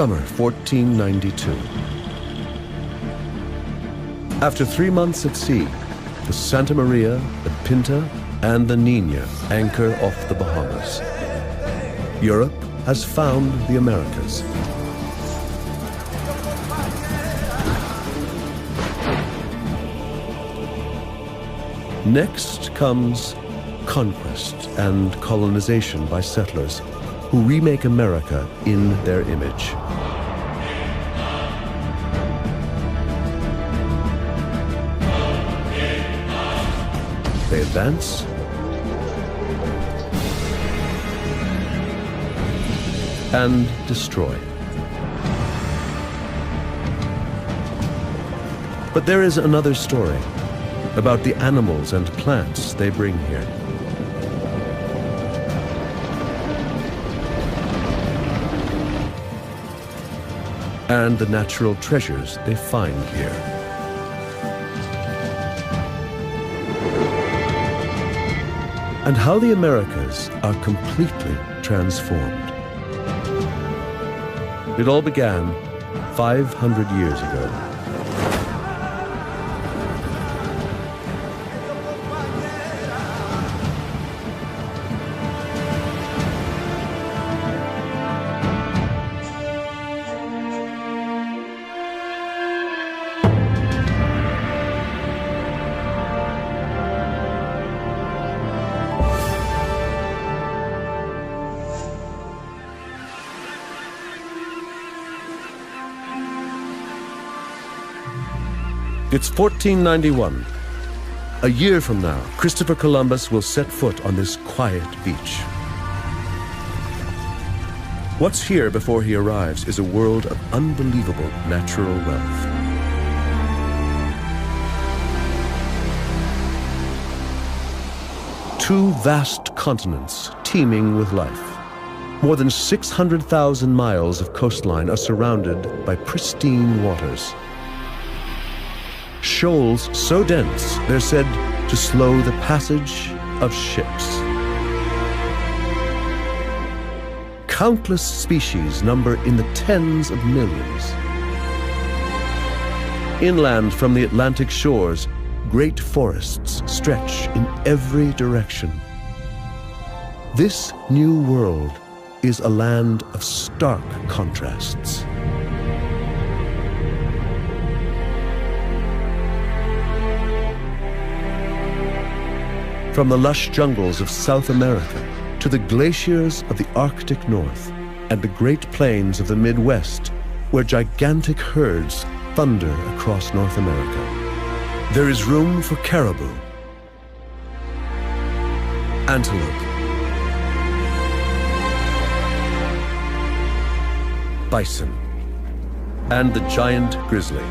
Summer 1492. After 3 months at sea, the Santa Maria, the Pinta, and the Nina anchor off the Bahamas. Europe has found the Americas. Next comes conquest and colonization by settlers who remake America in their image. They advance and destroy. But there is another story about the animals and plants they bring here. And the natural treasures they find here. And how the Americas are completely transformed. It all began 500 years ago. It's 1491. A year from now, Christopher Columbus will set foot on this quiet beach. What's here before he arrives is a world of unbelievable natural wealth. Two vast continents teeming with life. More than 600,000 miles of coastline are surrounded by pristine waters. Shoals so dense, they're said to slow the passage of ships. Countless species number in the tens of millions. Inland from the Atlantic shores, great forests stretch in every direction. This new world is a land of stark contrasts. From the lush jungles of South America to the glaciers of the Arctic North and the Great Plains of the Midwest, where gigantic herds thunder across North America, there is room for caribou, antelope, bison, and the giant grizzly.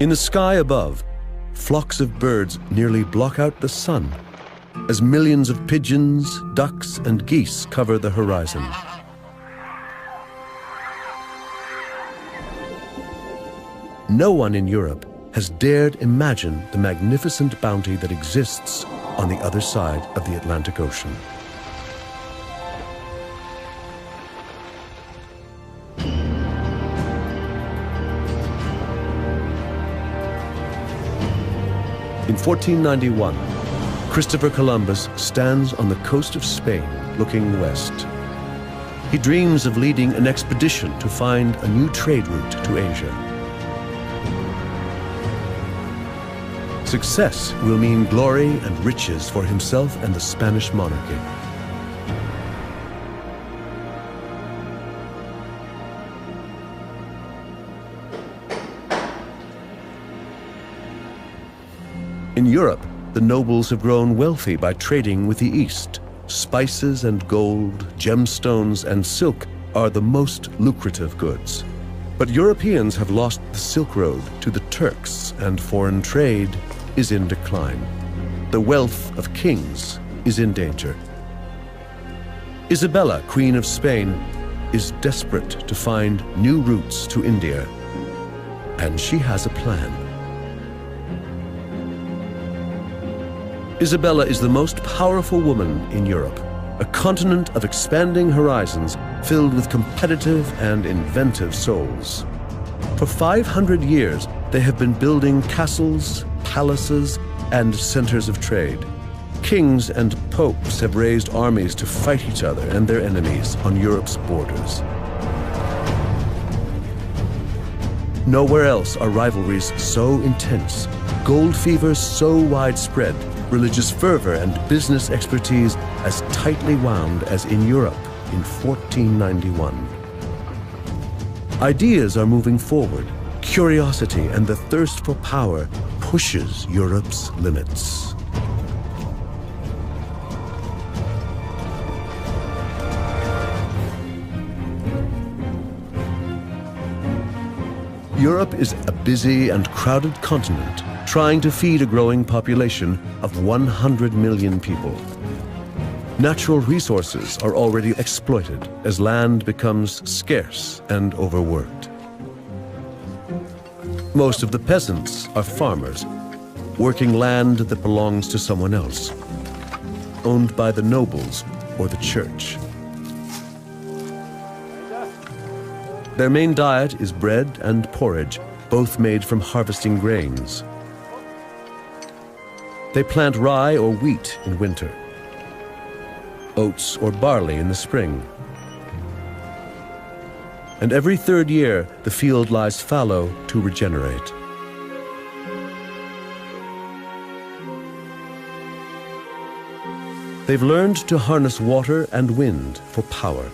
In the sky above, flocks of birds nearly block out the sun as millions of pigeons, ducks, and geese cover the horizon. No one in Europe has dared imagine the magnificent bounty that exists on the other side of the Atlantic Ocean. In 1491, Christopher Columbus stands on the coast of Spain, looking west. He dreams of leading an expedition to find a new trade route to Asia. Success will mean glory and riches for himself and the Spanish monarchy. In Europe, the nobles have grown wealthy by trading with the East. Spices and gold, gemstones and silk are the most lucrative goods. But Europeans have lost the Silk Road to the Turks, and foreign trade is in decline. The wealth of kings is in danger. Isabella, Queen of Spain, is desperate to find new routes to India, and she has a plan. Isabella is the most powerful woman in Europe, a continent of expanding horizons filled with competitive and inventive souls. For 500 years, they have been building castles, palaces, and centers of trade. Kings and popes have raised armies to fight each other and their enemies on Europe's borders. Nowhere else are rivalries so intense, gold fevers so widespread, religious fervor and business expertise as tightly wound as in Europe in 1491. Ideas are moving forward. Curiosity and the thirst for power pushes Europe's limits. Europe is a busy and crowded continent trying to feed a growing population of 100 million people. Natural resources are already exploited as land becomes scarce and overworked. Most of the peasants are farmers, working land that belongs to someone else, owned by the nobles or the church. Their main diet is bread and porridge, both made from harvesting grains. They plant rye or wheat in winter, oats or barley in the spring. And every third year, the field lies fallow to regenerate. They've learned to harness water and wind for power.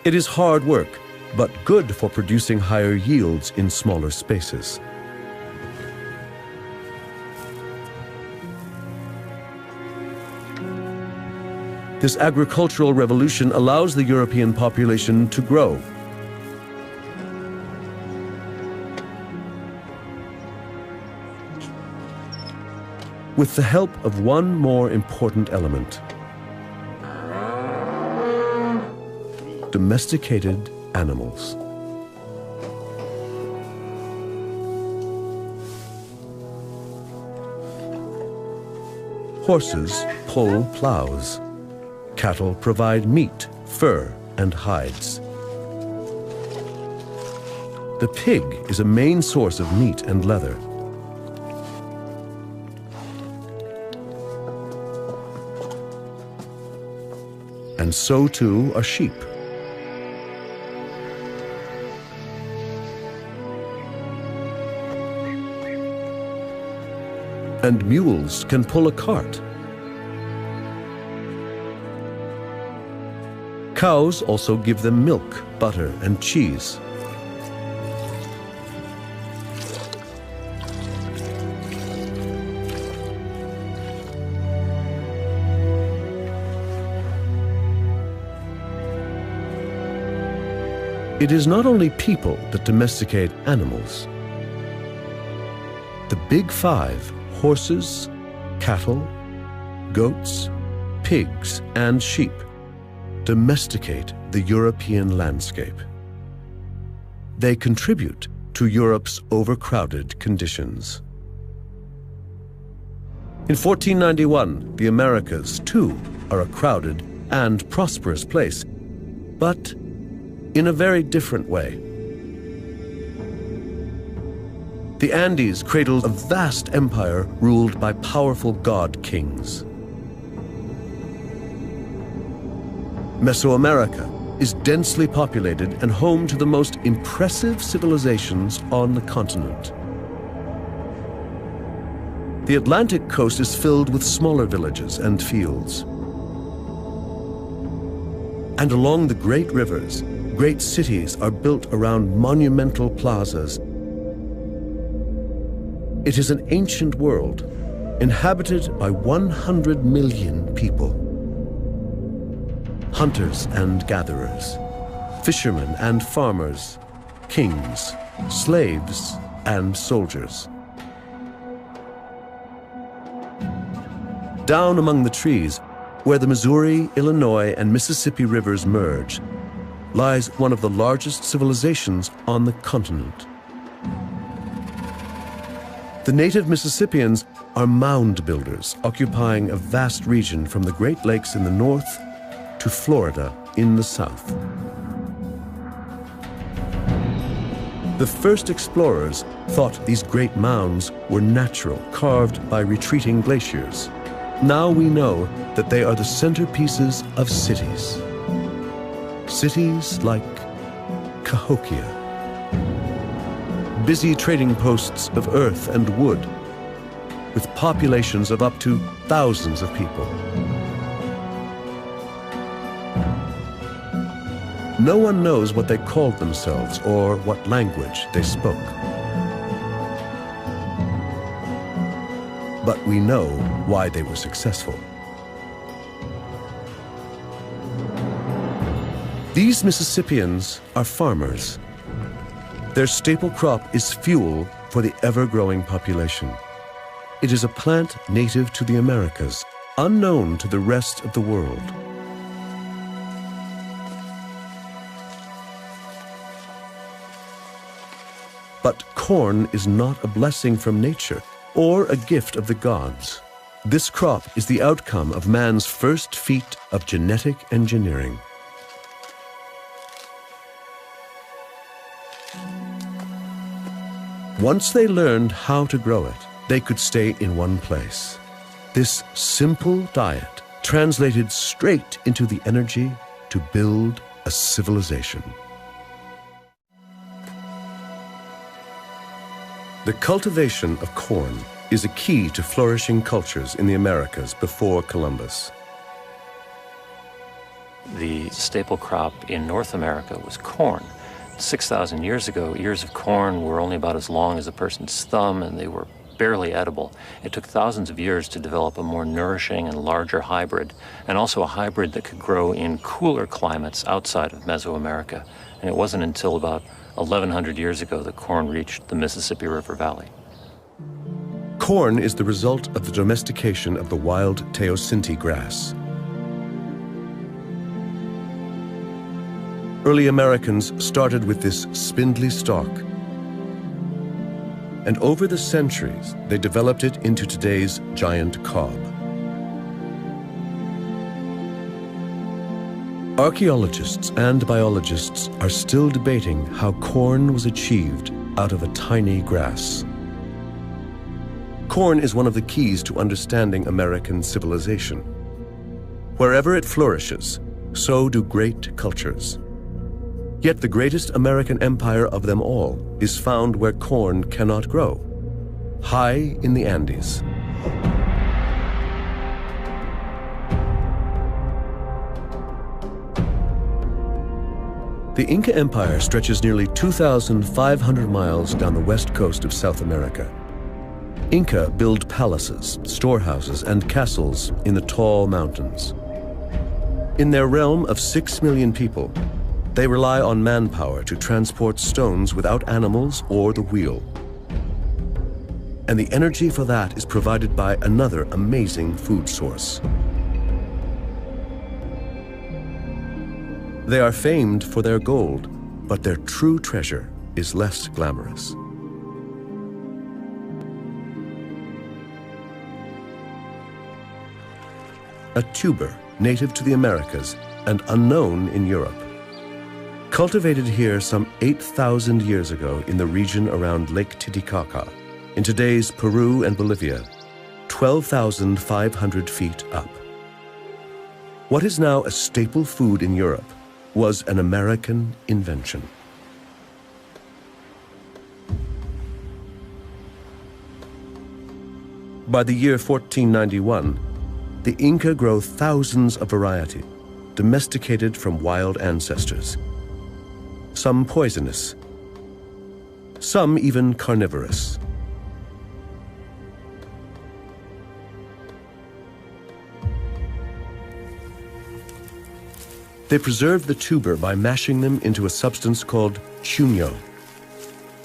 It is hard work, but good for producing higher yields in smaller spaces. This agricultural revolution allows the European population to grow. With the help of one more important element: domesticated animals. Horses pull plows. Cattle provide meat, fur, and hides. The pig is a main source of meat and leather. And so too are sheep. And mules can pull a cart. Cows also give them milk, butter, and cheese. It is not only people that domesticate animals. The big five: horses, cattle, goats, pigs, and sheep domesticate the European landscape. They contribute to Europe's overcrowded conditions. In 1491, the Americas, too, are a crowded and prosperous place, but in a very different way. The Andes cradled a vast empire ruled by powerful god kings. Mesoamerica is densely populated and home to the most impressive civilizations on the continent. The Atlantic coast is filled with smaller villages and fields. And along the great rivers, great cities are built around monumental plazas. It is an ancient world, inhabited by 100 million people. Hunters and gatherers, fishermen and farmers, kings, slaves, and soldiers. Down among the trees, where the Missouri, Illinois, and Mississippi rivers merge, lies one of the largest civilizations on the continent. The native Mississippians are mound builders, occupying a vast region from the Great Lakes in the north to Florida in the south. The first explorers thought these great mounds were natural, carved by retreating glaciers. Now we know that they are the centerpieces of cities. Cities like Cahokia. Busy trading posts of earth and wood, with populations of up to thousands of people. No one knows what they called themselves or what language they spoke. But we know why they were successful. These Mississippians are farmers. Their staple crop is fuel for the ever-growing population. It is a plant native to the Americas, unknown to the rest of the world. But corn is not a blessing from nature or a gift of the gods. This crop is the outcome of man's first feat of genetic engineering. Once they learned how to grow it, they could stay in one place. This simple diet translated straight into the energy to build a civilization. The cultivation of corn is a key to flourishing cultures in the Americas before Columbus. The staple crop in North America was corn. 6,000 years ago, ears of corn were only about as long as a person's thumb, and they were barely edible. It took thousands of years to develop a more nourishing and larger hybrid, and also a hybrid that could grow in cooler climates outside of Mesoamerica. And it wasn't until about 1,100 years ago that corn reached the Mississippi River Valley. Corn is the result of the domestication of the wild teosinte grass. Early Americans started with this spindly stalk, and over the centuries, they developed it into today's giant cob. Archaeologists and biologists are still debating how corn was achieved out of a tiny grass. Corn is one of the keys to understanding American civilization. Wherever it flourishes, so do great cultures. Yet the greatest American empire of them all is found where corn cannot grow, high in the Andes. The Inca Empire stretches nearly 2,500 miles down the west coast of South America. Inca build palaces, storehouses, and castles in the tall mountains. In their realm of 6 million people, they rely on manpower to transport stones without animals or the wheel. And the energy for that is provided by another amazing food source. They are famed for their gold, but their true treasure is less glamorous. A tuber native to the Americas and unknown in Europe. Cultivated here some 8,000 years ago in the region around Lake Titicaca, in today's Peru and Bolivia, 12,500 feet up. What is now a staple food in Europe was an American invention. By the year 1491, the Inca grow thousands of varieties, domesticated from wild ancestors. Some poisonous, some even carnivorous. They preserve the tuber by mashing them into a substance called chuño.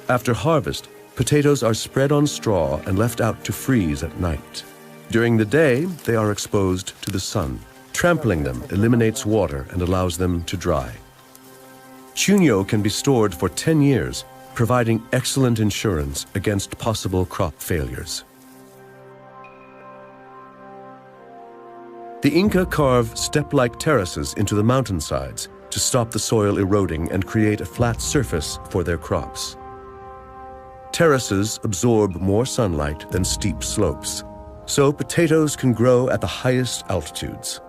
After harvest, potatoes are spread on straw and left out to freeze at night. During the day, they are exposed to the sun. Trampling them eliminates water and allows them to dry. Chuño can be stored for 10 years, providing excellent insurance against possible crop failures. The Inca carve step-like terraces into the mountainsides to stop the soil eroding and create a flat surface for their crops. Terraces absorb more sunlight than steep slopes, so potatoes can grow at the highest altitudes.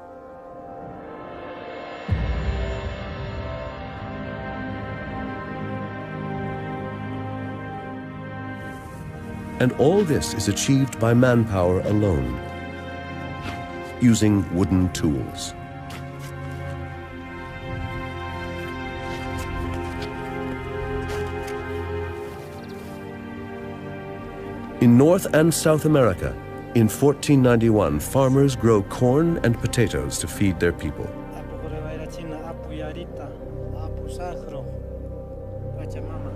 And all this is achieved by manpower alone, using wooden tools. In North and South America, in 1491, farmers grow corn and potatoes to feed their people.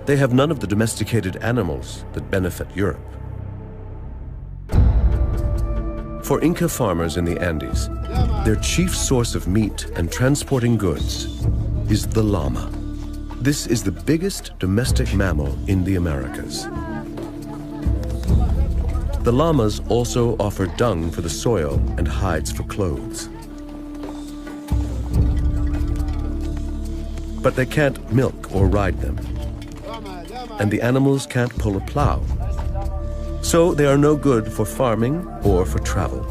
They have none of the domesticated animals that benefit Europe. For Inca farmers in the Andes, their chief source of meat and transporting goods is the llama. This is the biggest domestic mammal in the Americas. The llamas also offer dung for the soil and hides for clothes. But they can't milk or ride them, and the animals can't pull a plow. So they are no good for farming or for travel.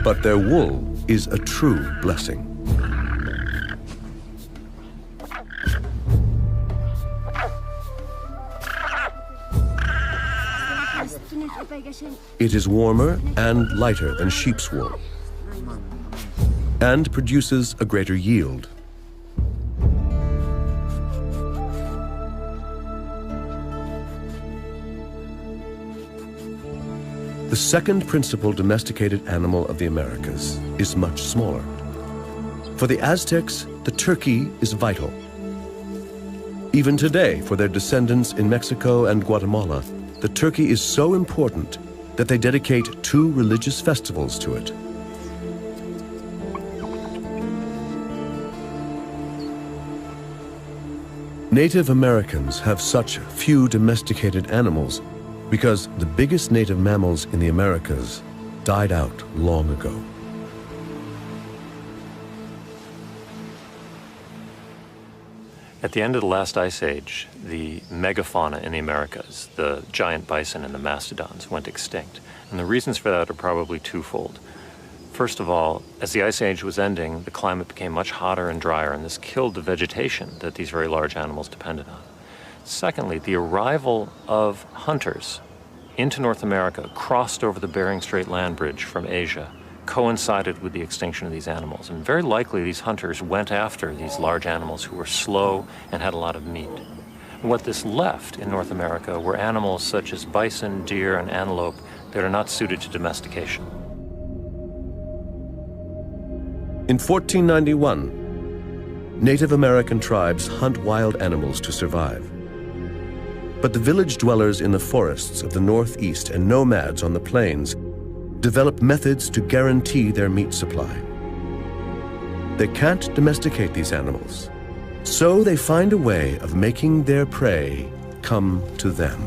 But their wool is a true blessing. It is warmer and lighter than sheep's wool, and produces a greater yield. The second principal domesticated animal of the Americas is much smaller. For the Aztecs, the turkey is vital. Even today, for their descendants in Mexico and Guatemala, the turkey is so important that they dedicate 2 religious festivals to it. Native Americans have such few domesticated animals because the biggest native mammals in the Americas died out long ago. At the end of the last ice age, the megafauna in the Americas, the giant bison and the mastodons, went extinct. And the reasons for that are probably twofold. First of all, as the ice age was ending, the climate became much hotter and drier, and this killed the vegetation that these very large animals depended on. Secondly, the arrival of hunters into North America, crossed over the Bering Strait land bridge from Asia, coincided with the extinction of these animals. And very likely these hunters went after these large animals who were slow and had a lot of meat. And what this left in North America were animals such as bison, deer, and antelope that are not suited to domestication. In 1491, Native American tribes hunt wild animals to survive. But the village dwellers in the forests of the Northeast and nomads on the plains develop methods to guarantee their meat supply. They can't domesticate these animals, so they find a way of making their prey come to them.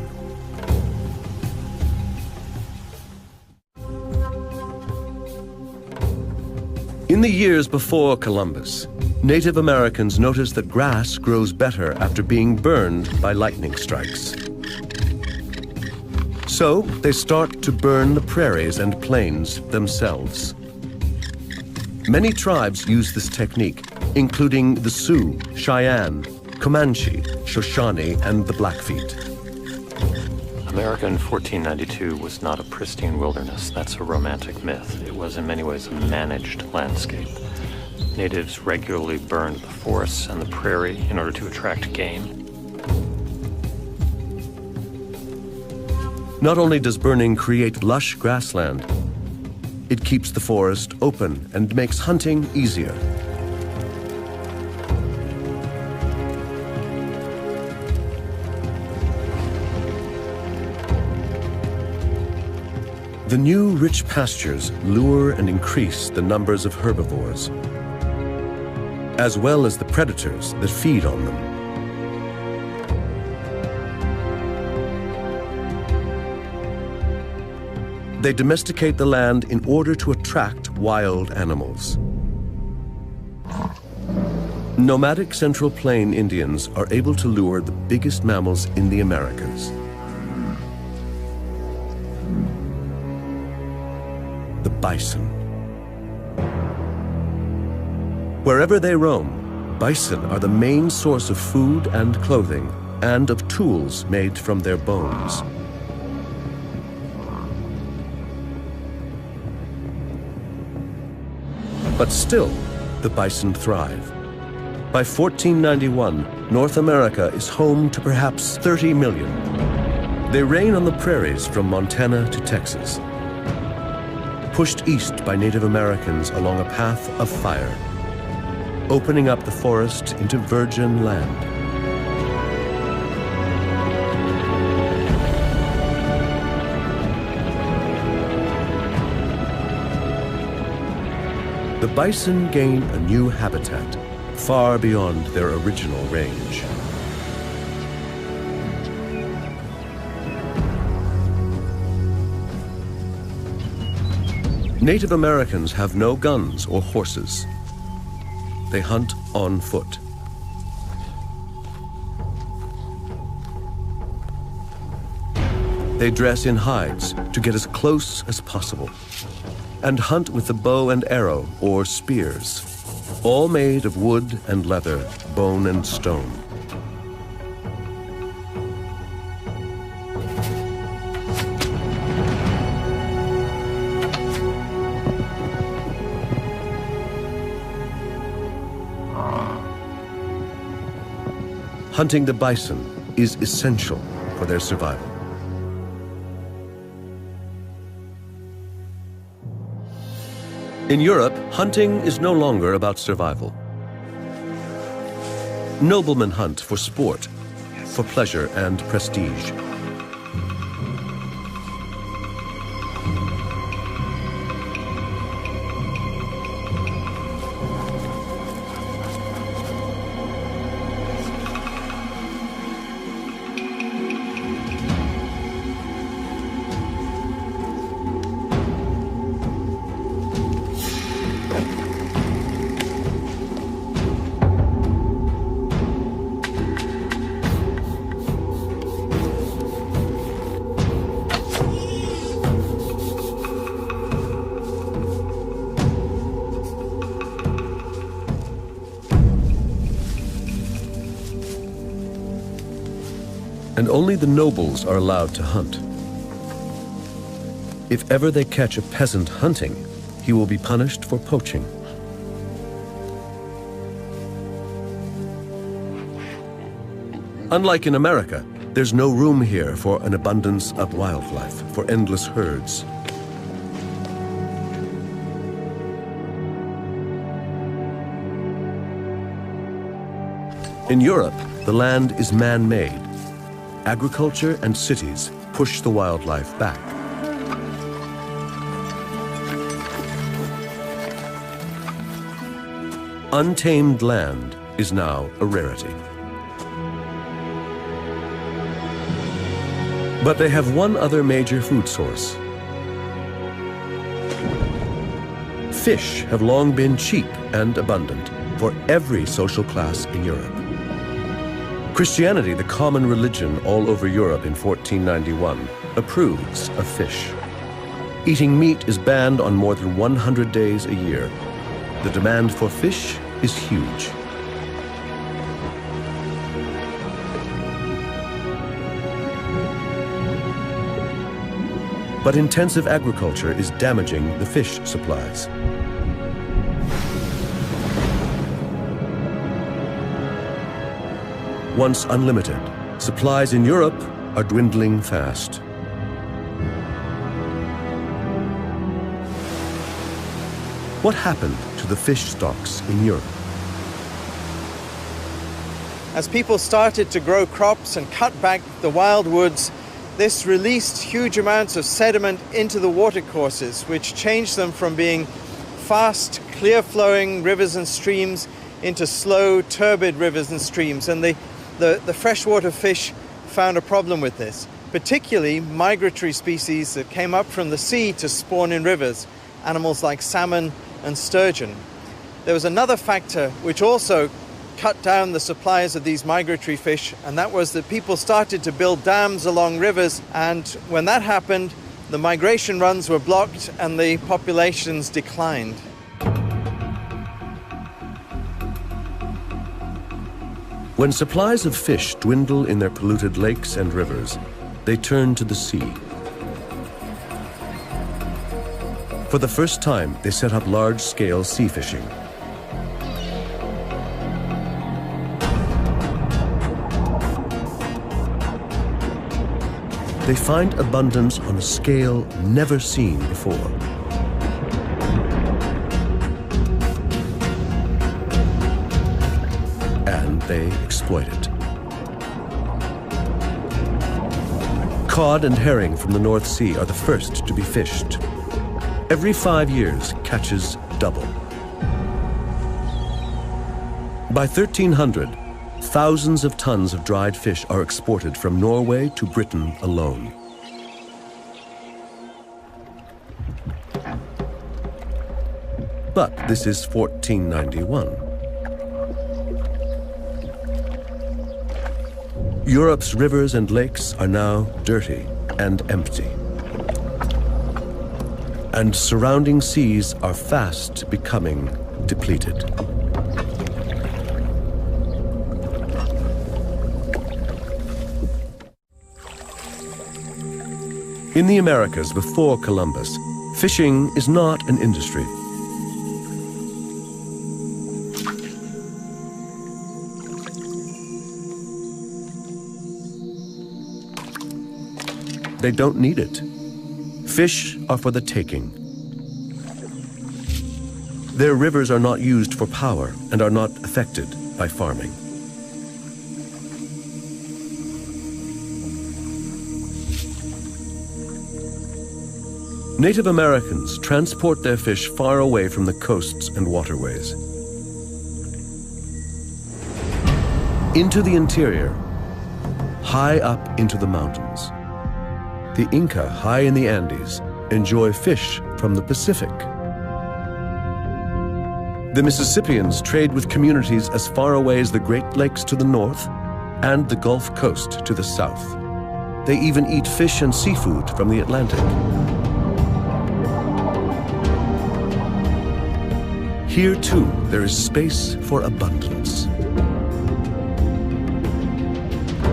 In the years before Columbus, Native Americans noticed that grass grows better after being burned by lightning strikes. So they start to burn the prairies and plains themselves. Many tribes use this technique, including the Sioux, Cheyenne, Comanche, Shoshone, and the Blackfeet. America in 1492 was not a pristine wilderness. That's a romantic myth. It was in many ways a managed landscape. Natives regularly burned the forests and the prairie in order to attract game. Not only does burning create lush grassland, it keeps the forest open and makes hunting easier. The new rich pastures lure and increase the numbers of herbivores, as well as the predators that feed on them. They domesticate the land in order to attract wild animals. Nomadic Central Plain Indians are able to lure the biggest mammals in the Americas. The bison. Wherever they roam, bison are the main source of food and clothing, and of tools made from their bones. But still, the bison thrive. By 1491, North America is home to perhaps 30 million. They reign on the prairies from Montana to Texas, pushed east by Native Americans along a path of fire, opening up the forest into virgin land. The bison gain a new habitat, far beyond their original range. Native Americans have no guns or horses. They hunt on foot. They dress in hides to get as close as possible, and hunt with the bow and arrow or spears, all made of wood and leather, bone and stone. Hunting the bison is essential for their survival. In Europe, hunting is no longer about survival. Noblemen hunt for sport, for pleasure and prestige. And only the nobles are allowed to hunt. If ever they catch a peasant hunting, he will be punished for poaching. Unlike in America, there's no room here for an abundance of wildlife, for endless herds. In Europe, the land is man-made. Agriculture and cities push the wildlife back. Untamed land is now a rarity. But they have one other major food source. Fish have long been cheap and abundant for every social class in Europe. Christianity, the common religion all over Europe in 1491, approves of fish. Eating meat is banned on more than 100 days a year. The demand for fish is huge. But intensive agriculture is damaging the fish supplies. Once unlimited, supplies in Europe are dwindling fast. What happened to the fish stocks in Europe? As people started to grow crops and cut back the wild woods, this released huge amounts of sediment into the watercourses, which changed them from being fast, clear-flowing rivers and streams into slow, turbid rivers and streams. And the freshwater fish found a problem with this. particularly migratory species that came up from the sea to spawn in rivers, animals like salmon and sturgeon. There was another factor which also cut down the supplies of these migratory fish, and that was that people started to build dams along rivers, and when that happened, the migration runs were blocked and the populations declined. When supplies of fish dwindle in their polluted lakes and rivers, they turn to the sea. For the first time, they set up large-scale sea fishing. They find abundance on a scale never seen before. And they exploit it. Cod and herring from the North Sea are the first to be fished. Every 5 years, catches double. By 1300, thousands of tons of dried fish are exported from Norway to Britain alone. But this is 1491. Europe's rivers and lakes are now dirty and empty. And surrounding seas are fast becoming depleted. In the Americas before Columbus, fishing is not an industry. They don't need it. Fish are for the taking. Their rivers are not used for power and are not affected by farming. Native Americans transport their fish far away from the coasts and waterways. Into the interior, high up into the mountains. The Inca, high in the Andes, enjoy fish from the Pacific. The Mississippians trade with communities as far away as the Great Lakes to the north and the Gulf Coast to the south. They even eat fish and seafood from the Atlantic. Here, too, there is space for abundance.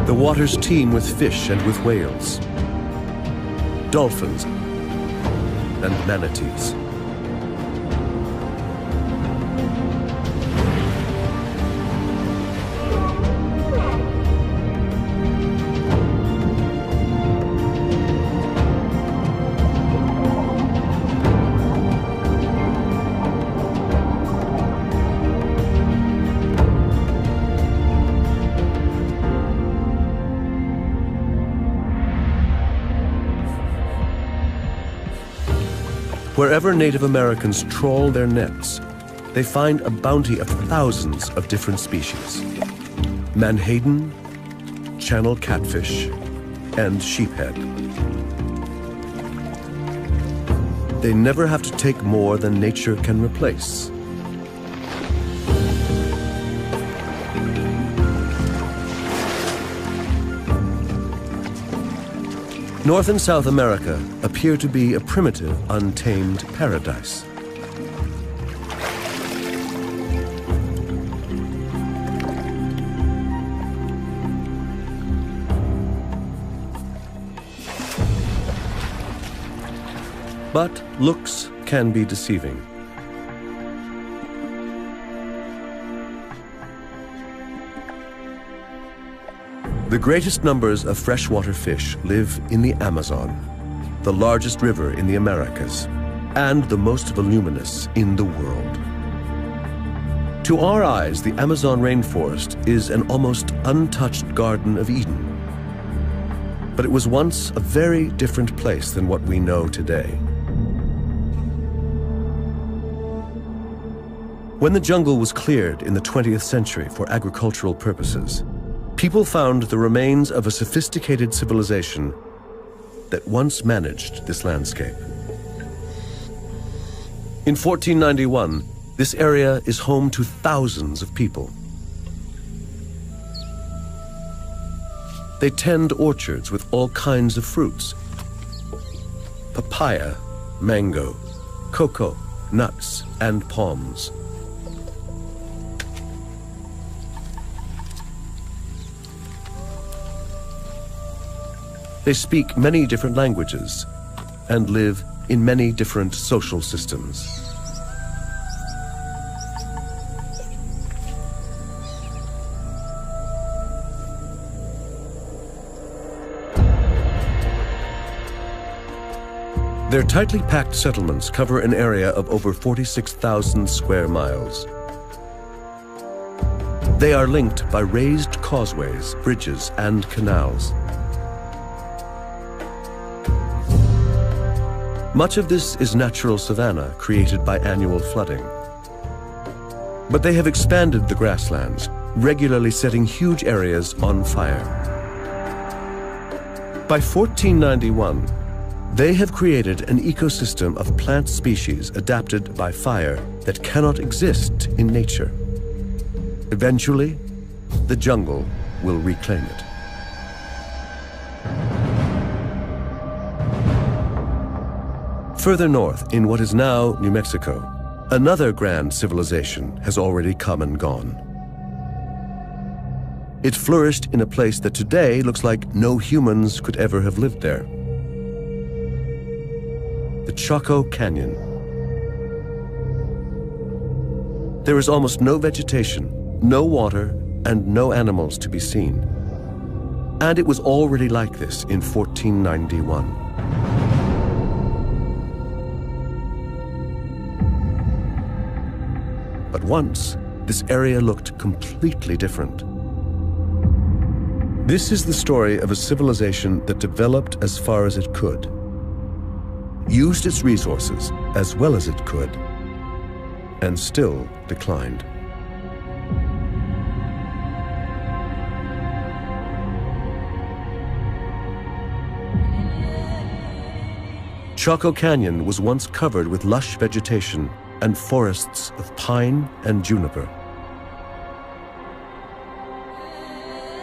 The waters teem with fish and with whales, dolphins, and manatees. Wherever Native Americans trawl their nets, they find a bounty of thousands of different species: menhaden, channel catfish, and sheephead. They never have to take more than nature can replace. North and South America appear to be a primitive, untamed paradise. But looks can be deceiving. The greatest numbers of freshwater fish live in the Amazon, the largest river in the Americas, and the most voluminous in the world. To our eyes, the Amazon rainforest is an almost untouched Garden of Eden. But it was once a very different place than what we know today. When the jungle was cleared in the 20th century for agricultural purposes, people found the remains of a sophisticated civilization that once managed this landscape. In 1491, this area is home to thousands of people. They tend orchards with all kinds of fruits: papaya, mango, cocoa, nuts, and palms. They speak many different languages and live in many different social systems. Their tightly packed settlements cover an area of over 46,000 square miles. They are linked by raised causeways, bridges, and canals. Much of this is natural savanna created by annual flooding. But they have expanded the grasslands, regularly setting huge areas on fire. By 1491, they have created an ecosystem of plant species adapted by fire that cannot exist in nature. Eventually, the jungle will reclaim it. Further north, in what is now New Mexico, another grand civilization has already come and gone. It flourished in a place that today looks like no humans could ever have lived there. The Chaco Canyon. There is almost no vegetation, no water, and no animals to be seen. And it was already like this in 1491. But once, this area looked completely different. This is the story of a civilization that developed as far as it could, used its resources as well as it could, and still declined. Chaco Canyon was once covered with lush vegetation and forests of pine and juniper.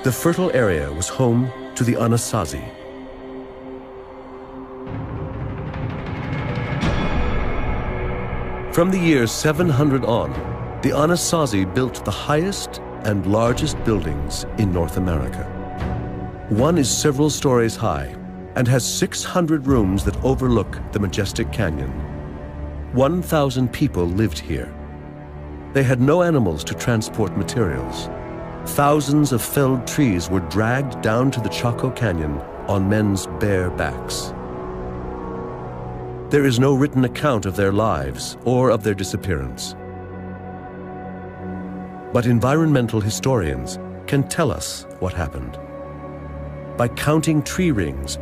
The fertile area was home to the Anasazi. From the year 700 on, the Anasazi built the highest and largest buildings in North America. One is several stories high and has 600 rooms that overlook the majestic canyon. 1,000 people lived here. They had no animals to transport materials. Thousands of felled trees were dragged down to the Chaco Canyon on men's bare backs. There is no written account of their lives or of their disappearance. But environmental historians can tell us what happened by counting tree rings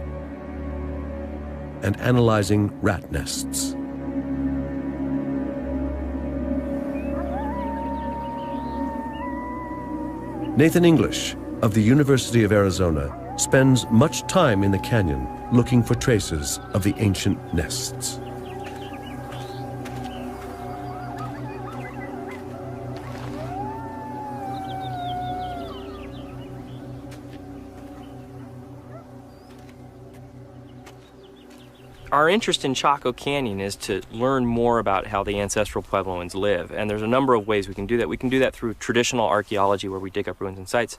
and analyzing rat nests. Nathan English of the University of Arizona spends much time in the canyon looking for traces of the ancient nests. Our interest in Chaco Canyon is to learn more about how the ancestral Puebloans live, and there's a number of ways we can do that. We can do that through traditional archaeology, where we dig up ruins and sites,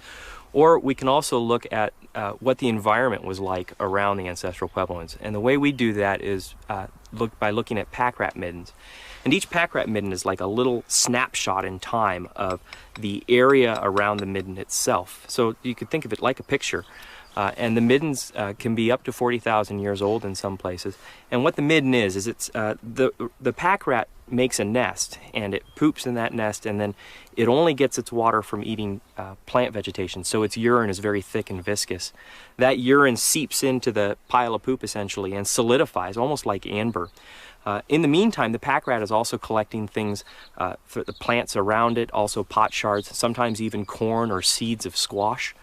or we can also look at what the environment was like around the ancestral Puebloans. And the way we do that is by looking at pack rat middens. And each pack rat midden is like a little snapshot in time of the area around the midden itself. So you could think of it like a picture. And the middens can be up to 40,000 years old in some places. And what the midden is it's the pack rat makes a nest, and it poops in that nest, and then it only gets its water from eating plant vegetation, so its urine is very thick and viscous. That urine seeps into the pile of poop essentially and solidifies, almost like amber. In the meantime, the pack rat is also collecting things for the plants around it, also pot shards, sometimes even corn or seeds of squash.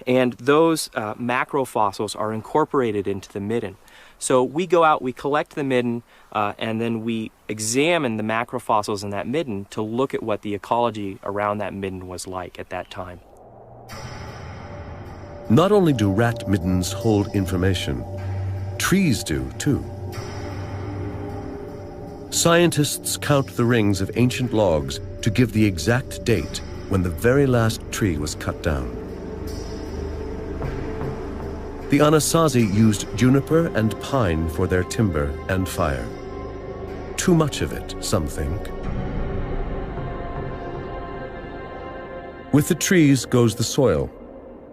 And those macrofossils are incorporated into the midden. So we go out, we collect the midden, and then we examine the macrofossils in that midden to look at what the ecology around that midden was like at that time. Not only do rat middens hold information, trees do too. Scientists count the rings of ancient logs to give the exact date when the very last tree was cut down. The Anasazi used juniper and pine for their timber and fire. Too much of it, some think. With the trees goes the soil.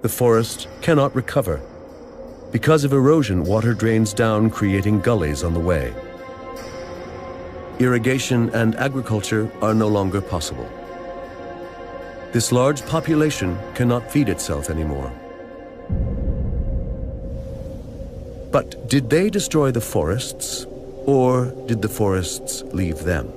The forest cannot recover. Because of erosion, water drains down, creating gullies on the way. Irrigation and agriculture are no longer possible. This large population cannot feed itself anymore. But did they destroy the forests, or did the forests leave them?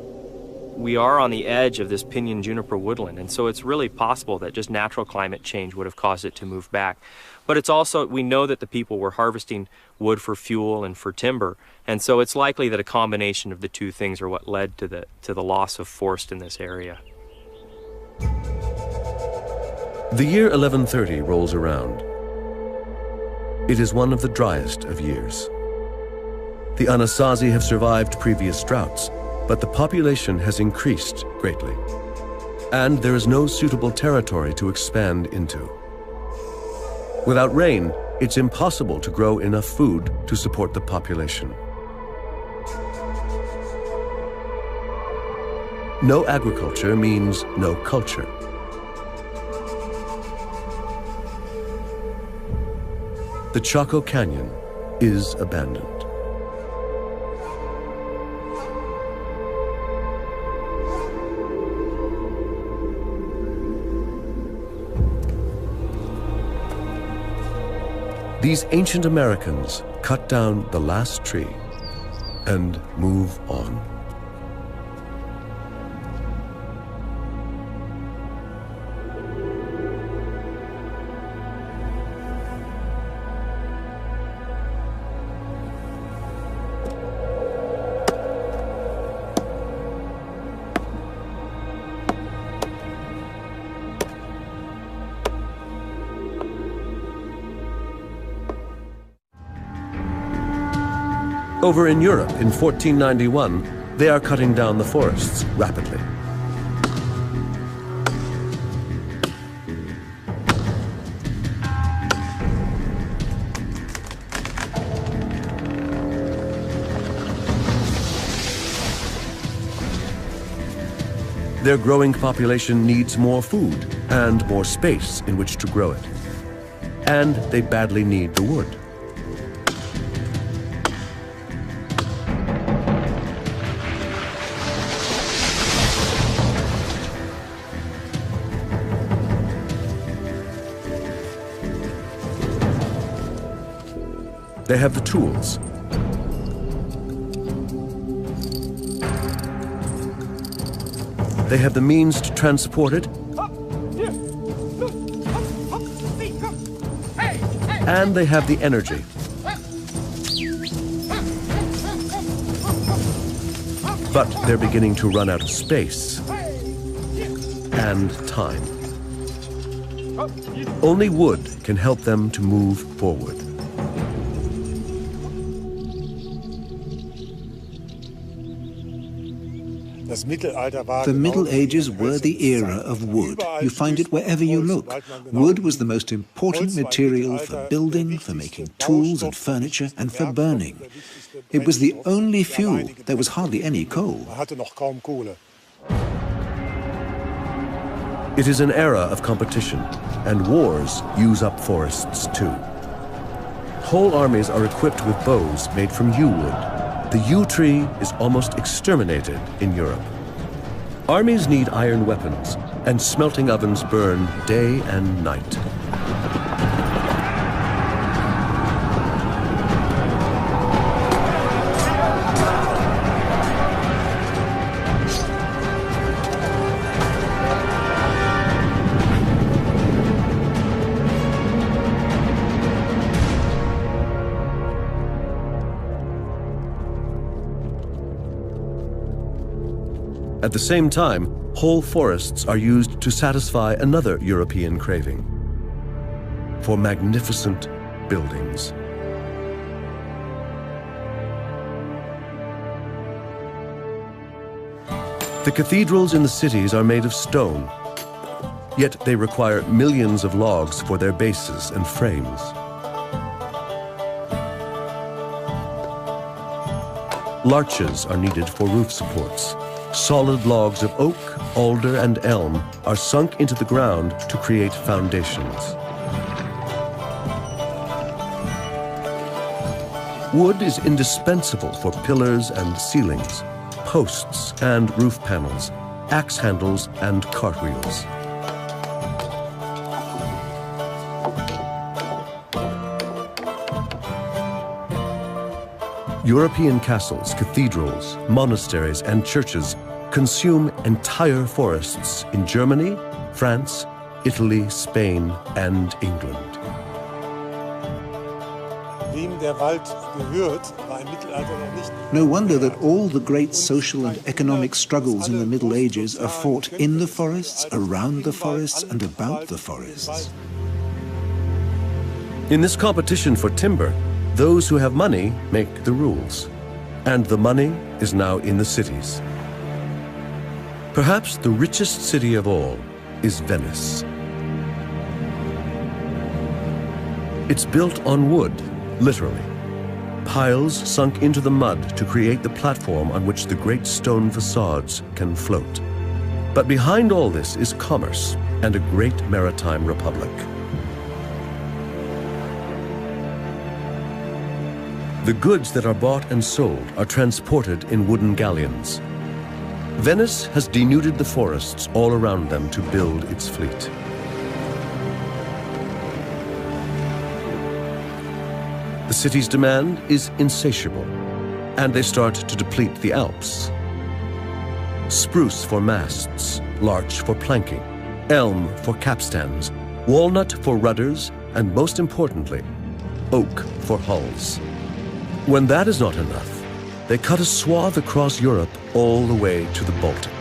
We are on the edge of this pinyon juniper woodland, and so it's really possible that just natural climate change would have caused it to move back. But it's also, we know that the people were harvesting wood for fuel and for timber, and so it's likely that a combination of the two things are what led to the loss of forest in this area. The year 1130 rolls around. It is one of the driest of years. The Anasazi have survived previous droughts, but the population has increased greatly, and there is no suitable territory to expand into. Without rain, it's impossible to grow enough food to support the population. No agriculture means no culture. The Chaco Canyon is abandoned. These ancient Americans cut down the last tree and move on. Over in Europe in 1491, they are cutting down the forests rapidly. Their growing population needs more food and more space in which to grow it. And they badly need the wood. They have the tools. They have the means to transport it. And they have the energy. But they're beginning to run out of space and time. Only wood can help them to move forward. The Middle Ages were the era of wood. You find it wherever you look. Wood was the most important material for building, for making tools and furniture, and for burning. It was the only fuel. There was hardly any coal. It is an era of competition, and wars use up forests too. Whole armies are equipped with bows made from yew wood. The yew tree is almost exterminated in Europe. Armies need iron weapons, and smelting ovens burn day and night. At the same time, whole forests are used to satisfy another European craving: for magnificent buildings. The cathedrals in the cities are made of stone, yet they require millions of logs for their bases and frames. Larches are needed for roof supports. Solid logs of oak, alder, and elm are sunk into the ground to create foundations. Wood is indispensable for pillars and ceilings, posts and roof panels, axe handles and cartwheels. European castles, cathedrals, monasteries, and churches consume entire forests in Germany, France, Italy, Spain, and England. No wonder that all the great social and economic struggles in the Middle Ages are fought in the forests, around the forests, and about the forests. In this competition for timber, those who have money make the rules, and the money is now in the cities. Perhaps the richest city of all is Venice. It's built on wood, literally. Piles sunk into the mud to create the platform on which the great stone facades can float. But behind all this is commerce and a great maritime republic. The goods that are bought and sold are transported in wooden galleons. Venice has denuded the forests all around them to build its fleet. The city's demand is insatiable, and they start to deplete the Alps. Spruce for masts, larch for planking, elm for capstans, walnut for rudders, and most importantly, oak for hulls. When that is not enough, they cut a swath across Europe all the way to the Baltic.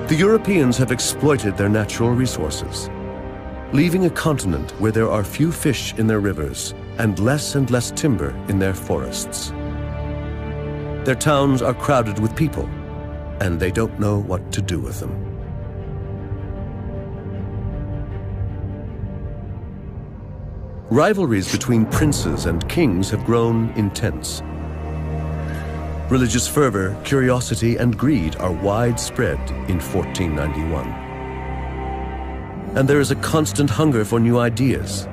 The Europeans have exploited their natural resources, leaving a continent where there are few fish in their rivers and less timber in their forests. Their towns are crowded with people, and they don't know what to do with them. Rivalries between princes and kings have grown intense. Religious fervor, curiosity, and greed are widespread in 1491. And there is a constant hunger for new ideas.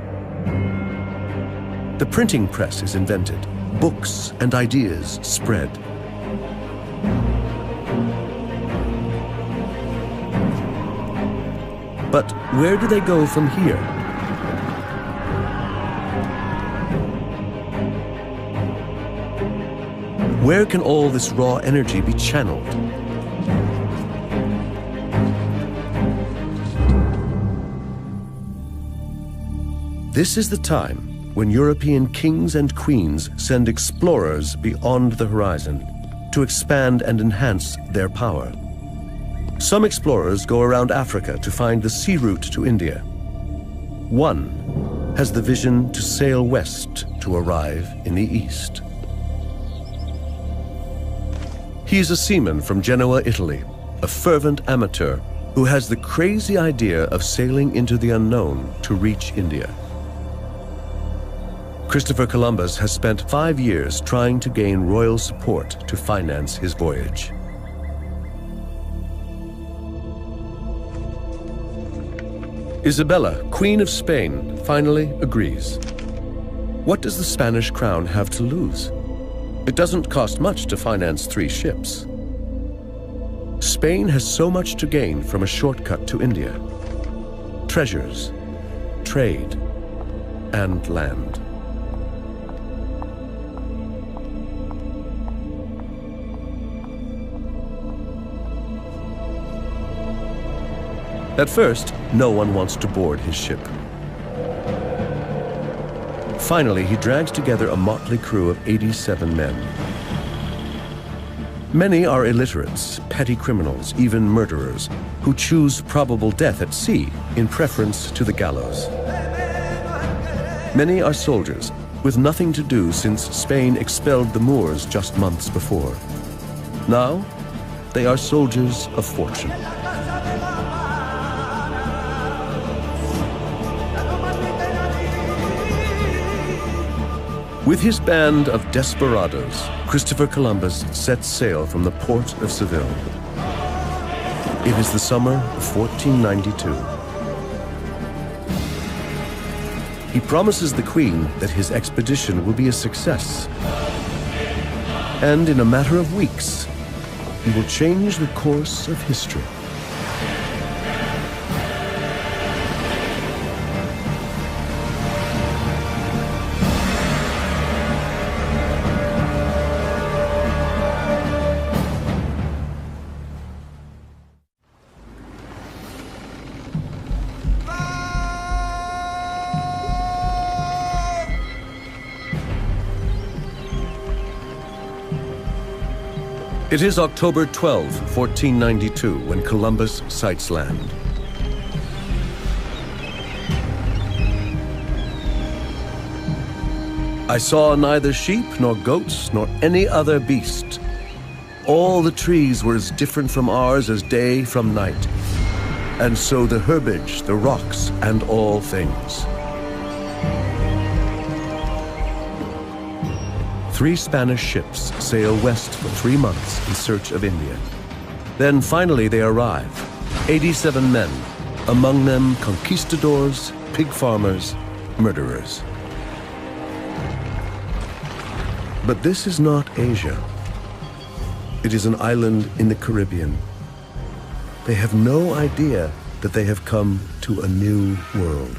The printing press is invented. Books and ideas spread. But where do they go from here? Where can all this raw energy be channeled? This is the time when European kings and queens send explorers beyond the horizon to expand and enhance their power. Some explorers go around Africa to find the sea route to India. One has the vision to sail west to arrive in the east. He's a seaman from Genoa, Italy, a fervent amateur who has the crazy idea of sailing into the unknown to reach India. Christopher Columbus has spent 5 years trying to gain royal support to finance his voyage. Isabella, Queen of Spain, finally agrees. What does the Spanish crown have to lose? It doesn't cost much to finance 3 ships. Spain has so much to gain from a shortcut to India: treasures, trade, and land. At first, no one wants to board his ship. finally, he drags together a motley crew of 87 men. Many are illiterates, petty criminals, even murderers, who choose probable death at sea in preference to the gallows. Many are soldiers, with nothing to do since Spain expelled the Moors just months before. Now, they are soldiers of fortune. With his band of desperados, Christopher Columbus sets sail from the port of Seville. It is the summer of 1492. He promises the Queen that his expedition will be a success. And in a matter of weeks, he will change the course of history. It is October 12, 1492, when Columbus sights land. I saw neither sheep nor goats nor any other beast. All the trees were as different from ours as day from night, and so the herbage, the rocks, and all things. 3 Spanish ships sail west for 3 months in search of India. Then finally they arrive, 87 men, among them conquistadors, pig farmers, murderers. But this is not Asia. It is an island in the Caribbean. They have no idea that they have come to a new world.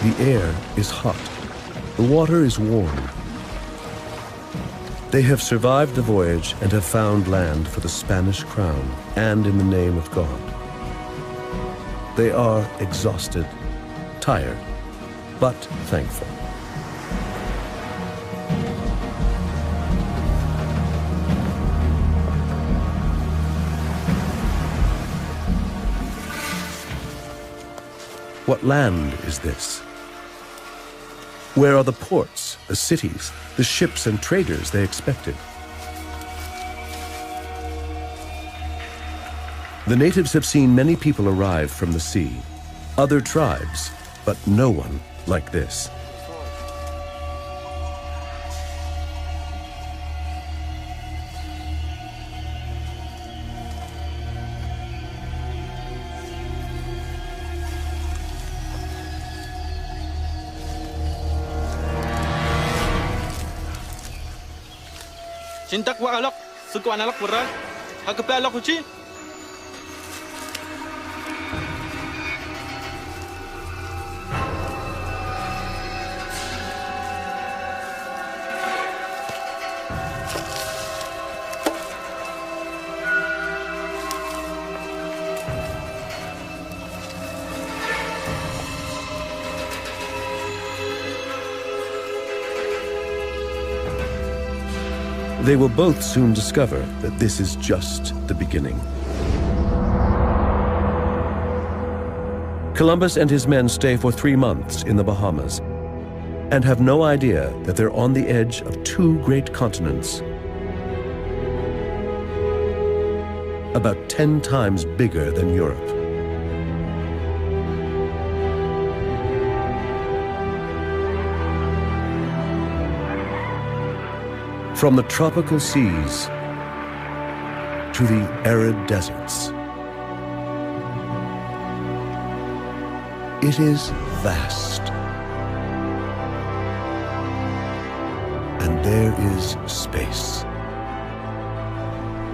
The air is hot. The water is warm. They have survived the voyage and have found land for the Spanish crown and in the name of God. They are exhausted, tired, but thankful. What land is this? Where are the ports, the cities, the ships and traders they expected? The natives have seen many people arrive from the sea, other tribes, but no one like this. Sintak wa alok, suku analok pura, hagape alok uci. They will both soon discover that this is just the beginning. Columbus and his men stay for 3 months in the Bahamas and have no idea that they're on the edge of 2 great continents, about 10 times bigger than Europe. From the tropical seas to the arid deserts, it is vast. And there is space,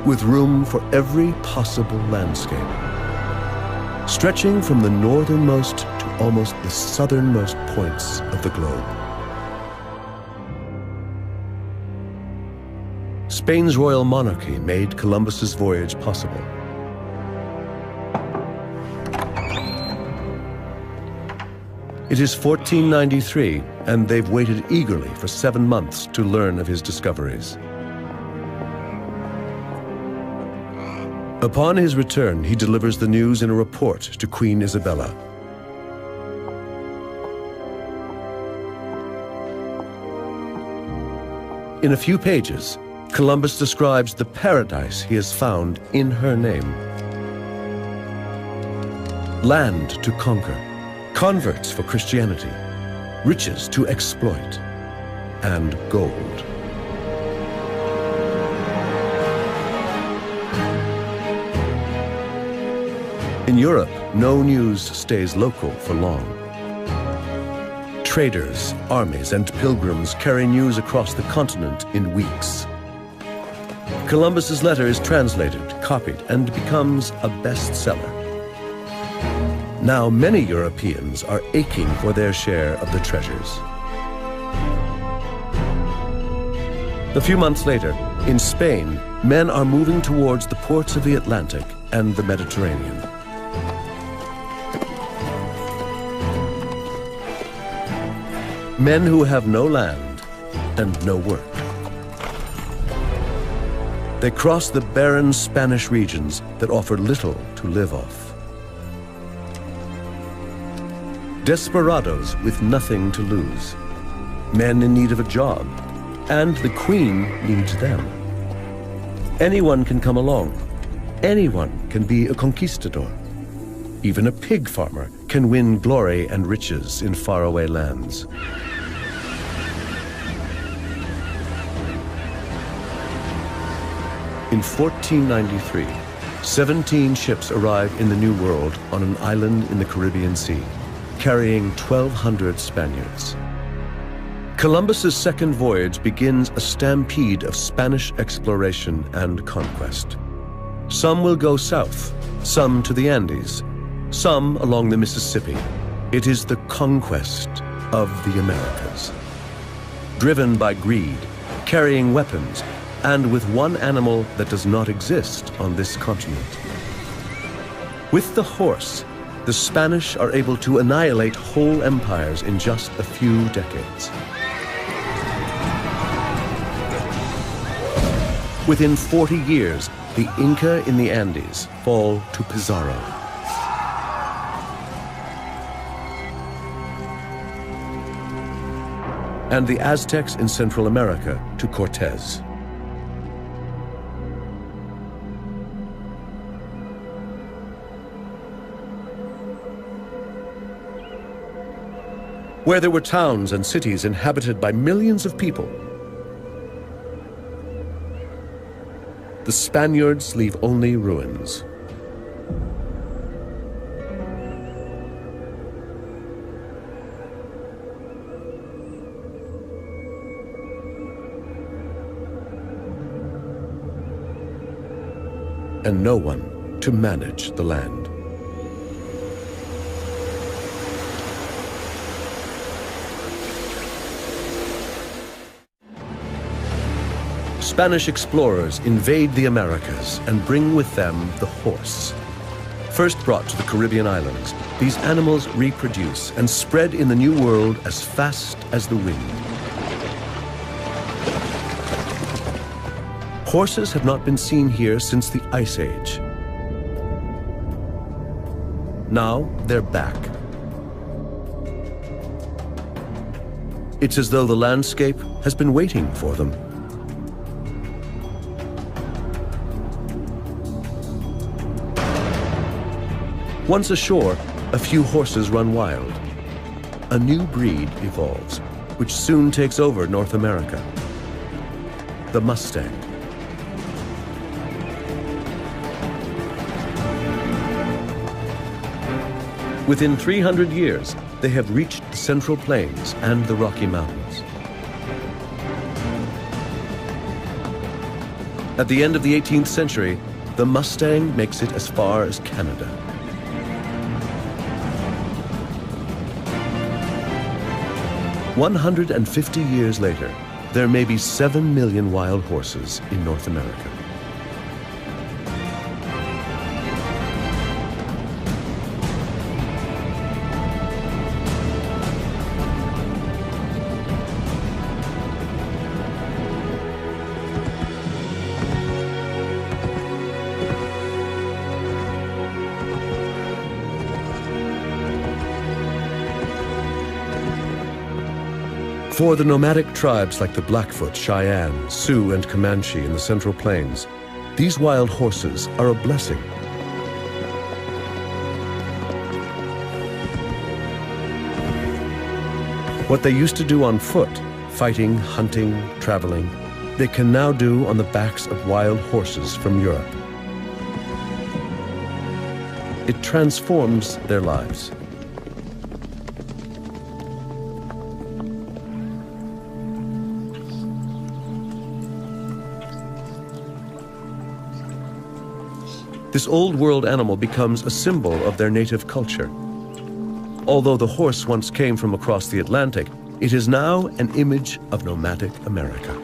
with room for every possible landscape, stretching from the northernmost to almost the southernmost points of the globe. Spain's royal monarchy made Columbus's voyage possible. It is 1493, and they've waited eagerly for 7 months to learn of his discoveries. Upon his return, he delivers the news in a report to Queen Isabella. In a few pages, Columbus describes the paradise he has found in her name. Land to conquer, converts for Christianity, riches to exploit, and gold. In Europe, no news stays local for long. Traders, armies, and pilgrims carry news across the continent in weeks. Columbus's letter is translated, copied, and becomes a bestseller. Now many Europeans are aching for their share of the treasures. A few months later, in Spain, men are moving towards the ports of the Atlantic and the Mediterranean. Men who have no land and no work. They cross the barren Spanish regions that offer little to live off. Desperados with nothing to lose. Men in need of a job, and the Queen needs them. Anyone can come along. Anyone can be a conquistador. Even a pig farmer can win glory and riches in faraway lands. In 1493, 17 ships arrive in the New World on an island in the Caribbean Sea, carrying 1,200 Spaniards. Columbus's second voyage begins a stampede of Spanish exploration and conquest. Some will go south, some to the Andes, some along the Mississippi. It is the conquest of the Americas. Driven by greed, carrying weapons, and with one animal that does not exist on this continent. With the horse, the Spanish are able to annihilate whole empires in just a few decades. Within 40 years, the Inca in the Andes fall to Pizarro. And the Aztecs in Central America to Cortez. Where there were towns and cities inhabited by millions of people, the Spaniards leave only ruins. And no one to manage the land. Spanish explorers invade the Americas and bring with them the horse. First brought to the Caribbean islands, these animals reproduce and spread in the New World as fast as the wind. Horses have not been seen here since the Ice Age. Now they're back. It's as though the landscape has been waiting for them. Once ashore, a few horses run wild. A new breed evolves, which soon takes over North America. The Mustang. Within 300 years, they have reached the Central Plains and the Rocky Mountains. At the end of the 18th century, the Mustang makes it as far as Canada. "150 years later, there may be 7 million wild horses in North America. For the nomadic tribes like the Blackfoot, Cheyenne, Sioux, and Comanche in the Central Plains, these wild horses are a blessing. What they used to do on foot, fighting, hunting, traveling, they can now do on the backs of wild horses from Europe. It transforms their lives. This old world animal becomes a symbol of their native culture. Although the horse once came from across the Atlantic, it is now an image of nomadic America.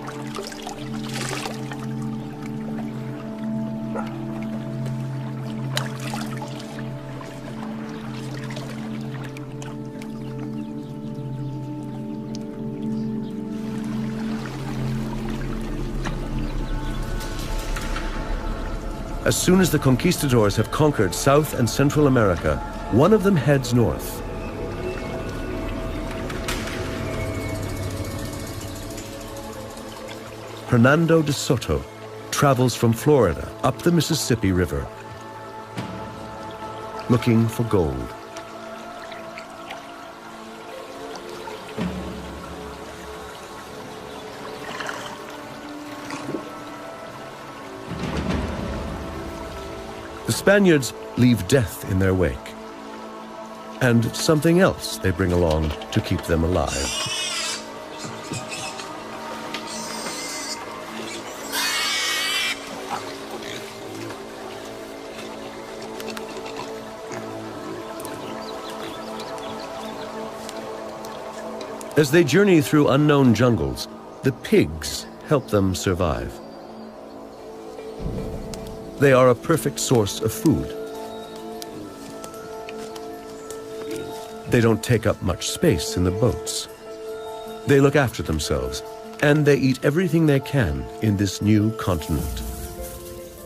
As soon as the conquistadors have conquered South and Central America, one of them heads north. Hernando de Soto travels from Florida up the Mississippi River, looking for gold. The Spaniards leave death in their wake, and something else they bring along to keep them alive. As they journey through unknown jungles, the pigs help them survive. They are a perfect source of food. They don't take up much space in the boats. They look after themselves, and they eat everything they can in this new continent.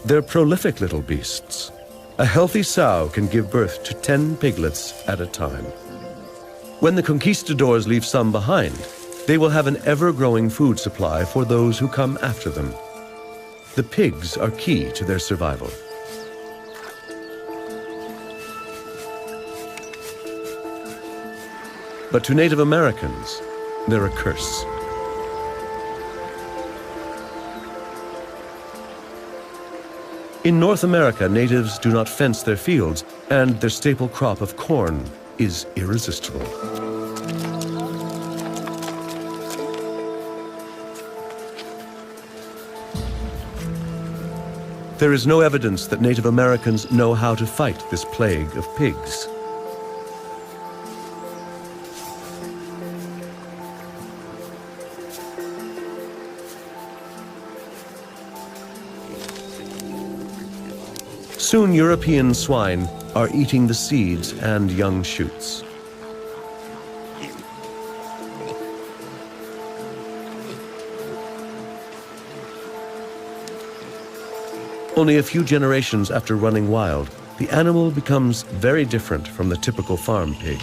They're prolific little beasts. A healthy sow can give birth to 10 piglets at a time. When the conquistadors leave some behind, they will have an ever-growing food supply for those who come after them. The pigs are key to their survival. But to Native Americans, they're a curse. In North America, natives do not fence their fields, and their staple crop of corn is irresistible. There is no evidence that Native Americans know how to fight this plague of pigs. Soon European swine are eating the seeds and young shoots. Only a few generations after running wild, the animal becomes very different from the typical farm pig.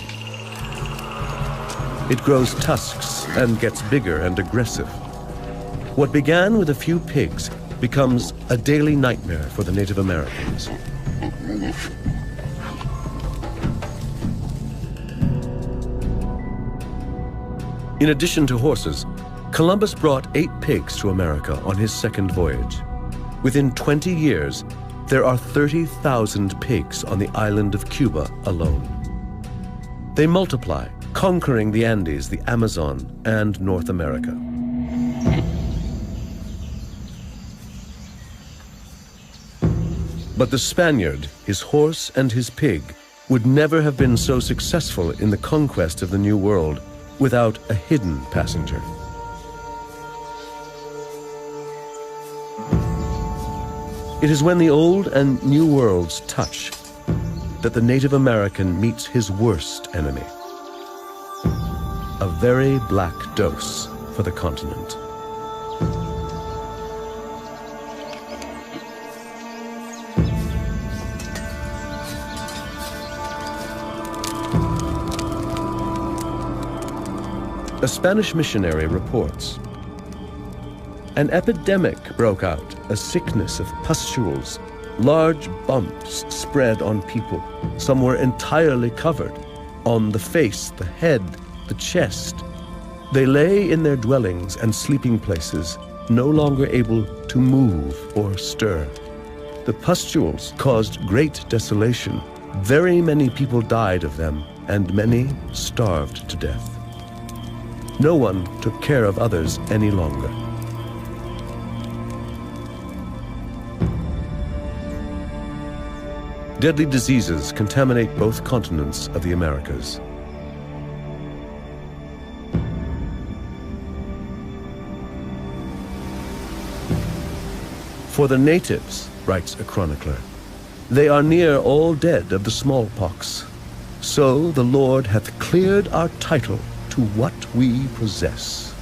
It grows tusks and gets bigger and aggressive. What began with a few pigs becomes a daily nightmare for the Native Americans. In addition to horses, Columbus brought 8 pigs to America on his second voyage. Within 20 years, there are 30,000 pigs on the island of Cuba alone. They multiply, conquering the Andes, the Amazon, and North America. But the Spaniard, his horse, and his pig would never have been so successful in the conquest of the New World without a hidden passenger. It is when the old and new worlds touch that the Native American meets his worst enemy. A very black dose for the continent. A Spanish missionary reports, an epidemic broke out, a sickness of pustules. Large bumps spread on people. Some were entirely covered, on the face, the head, the chest. They lay in their dwellings and sleeping places, no longer able to move or stir. The pustules caused great desolation. Very many people died of them, and many starved to death. No one took care of others any longer. Deadly diseases contaminate both continents of the Americas. For the natives, writes a chronicler, they are near all dead of the smallpox. So the Lord hath cleared our title to what we possess.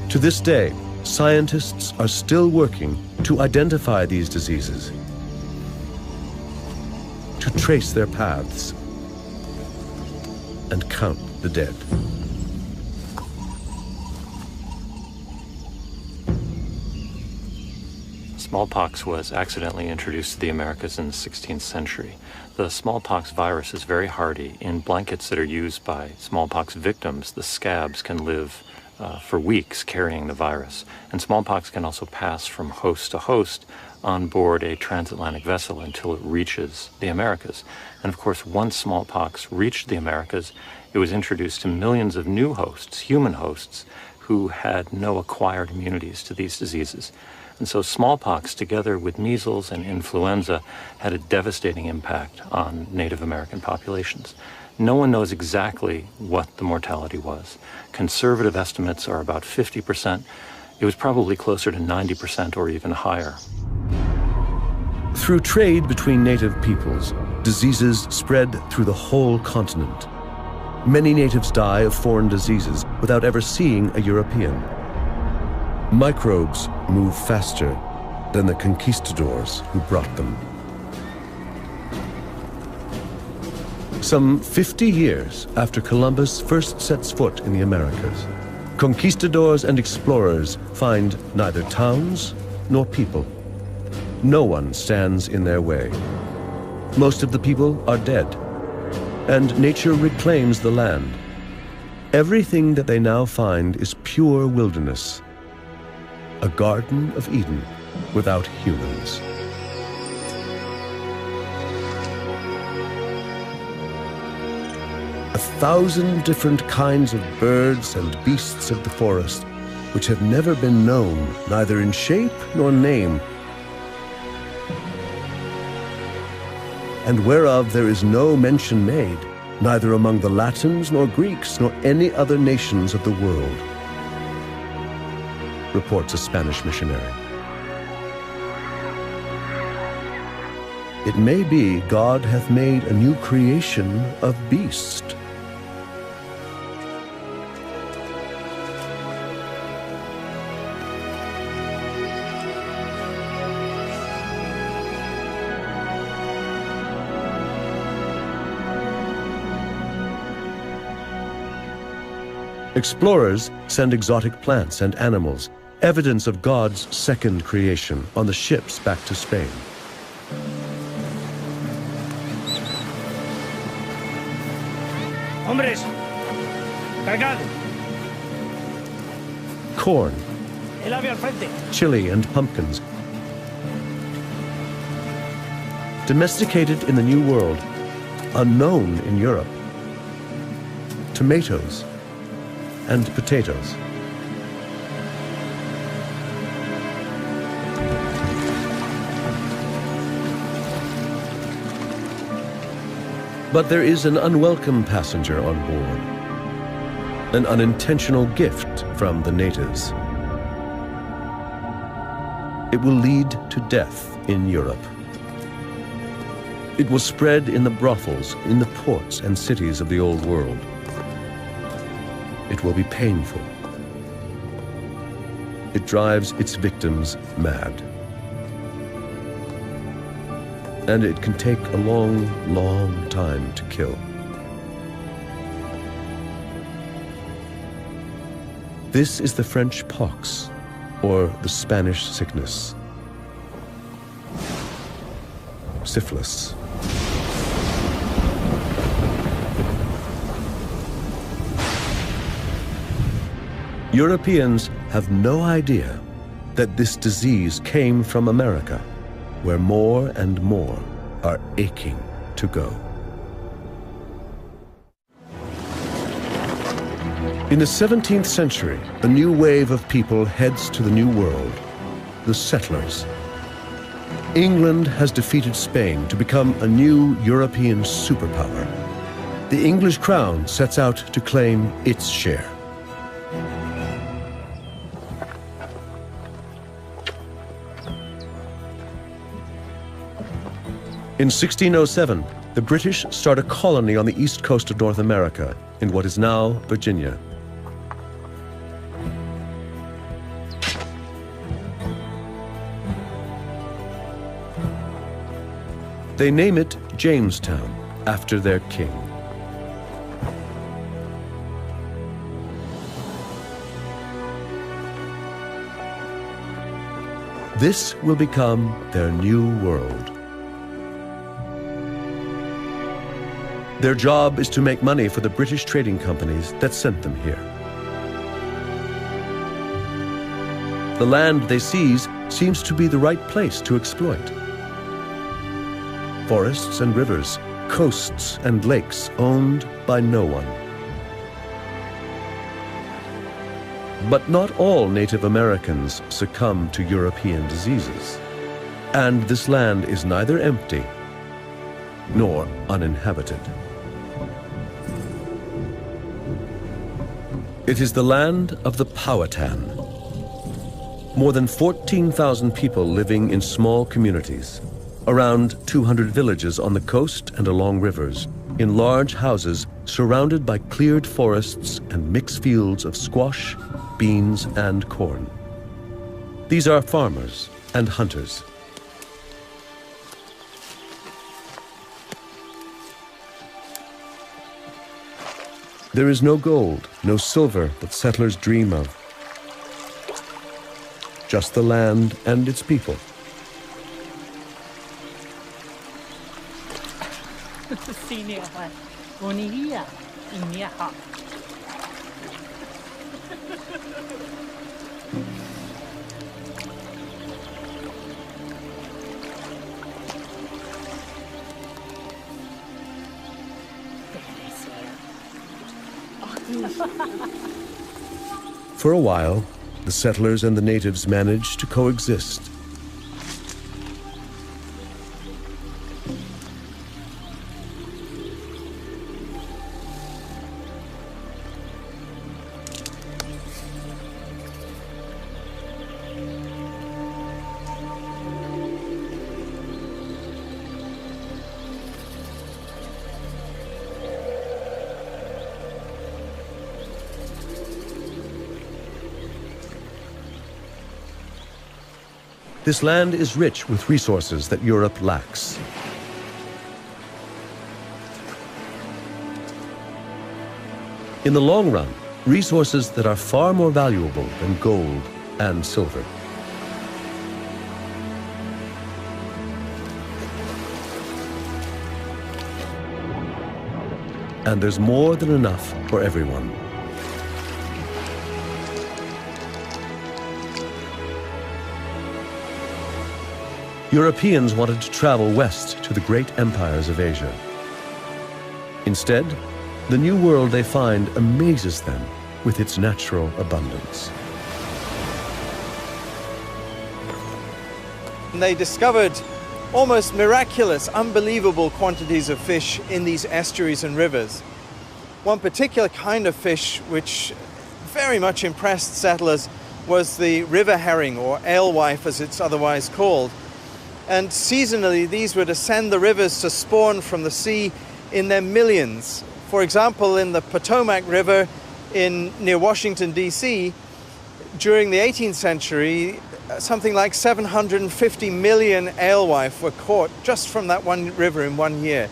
To this day, scientists are still working to identify these diseases, to trace their paths, and count the dead. Smallpox was accidentally introduced to the Americas in the 16th century. The smallpox virus is very hardy. In blankets that are used by smallpox victims, the scabs can live for weeks carrying the virus. And smallpox can also pass from host to host on board a transatlantic vessel until it reaches the Americas. And of course, once smallpox reached the Americas, it was introduced to millions of new hosts, human hosts, who had no acquired immunities to these diseases. And so smallpox, together with measles and influenza, had a devastating impact on Native American populations. No one knows exactly what the mortality was. Conservative estimates are about 50%. It was probably closer to 90% or even higher. Through trade between native peoples, diseases spread through the whole continent. Many natives die of foreign diseases without ever seeing a European. Microbes move faster than the conquistadors who brought them. Some 50 years after Columbus first sets foot in the Americas, conquistadors and explorers find neither towns nor people. No one stands in their way. Most of the people are dead, and nature reclaims the land. Everything that they now find is pure wilderness, a Garden of Eden without humans. A thousand different kinds of birds and beasts of the forest, which have never been known, neither in shape nor name, and whereof there is no mention made, neither among the Latins nor Greeks nor any other nations of the world, reports a Spanish missionary. It may be God hath made a new creation of beast. Explorers send exotic plants and animals, evidence of God's second creation, on the ships back to Spain. Hombres, cargad. Corn, El ave al frente. chili, and pumpkins. Domesticated in the New World, unknown in Europe. Tomatoes and potatoes. But there is an unwelcome passenger on board. an unintentional gift from the natives. It will lead to death in Europe. It will spread in the brothels, in the ports and cities of the Old World. It will be painful. It drives its victims mad. And it can take a long, long time to kill. This is the French pox, or the Spanish sickness. Syphilis. Europeans have no idea that this disease came from America, where more and more are aching to go. In the 17th century, a new wave of people heads to the New World, the settlers. England has defeated Spain to become a new European superpower. The English crown sets out to claim its share. In 1607, the British start a colony on the east coast of North America, in what is now Virginia. They name it Jamestown, after their king. This will become their new world. Their job is to make money for the British trading companies that sent them here. The land they seize seems to be the right place to exploit. Forests and rivers, coasts and lakes owned by no one. But not all Native Americans succumb to European diseases. And this land is neither empty nor uninhabited. It is the land of the Powhatan. More than 14,000 people living in small communities. Around 200 villages on the coast and along rivers, in large houses surrounded by cleared forests and mixed fields of squash, beans, and corn. These are farmers and hunters. There is no gold, no silver that settlers dream of. Just the land and its people. For a while, the settlers and the natives managed to coexist. This land is rich with resources that Europe lacks. In the long run, resources that are far more valuable than gold and silver. And there's more than enough for everyone. Europeans wanted to travel west to the great empires of Asia. Instead, the new world they find amazes them with its natural abundance. They discovered almost miraculous, unbelievable quantities of fish in these estuaries and rivers. One particular kind of fish which very much impressed settlers was the river herring, or alewife as it's otherwise called. And seasonally these would ascend the rivers to spawn from the sea in their millions. For example, in the Potomac River near Washington, D.C., during the 18th century, something like 750 million alewife were caught just from that one river in 1 year.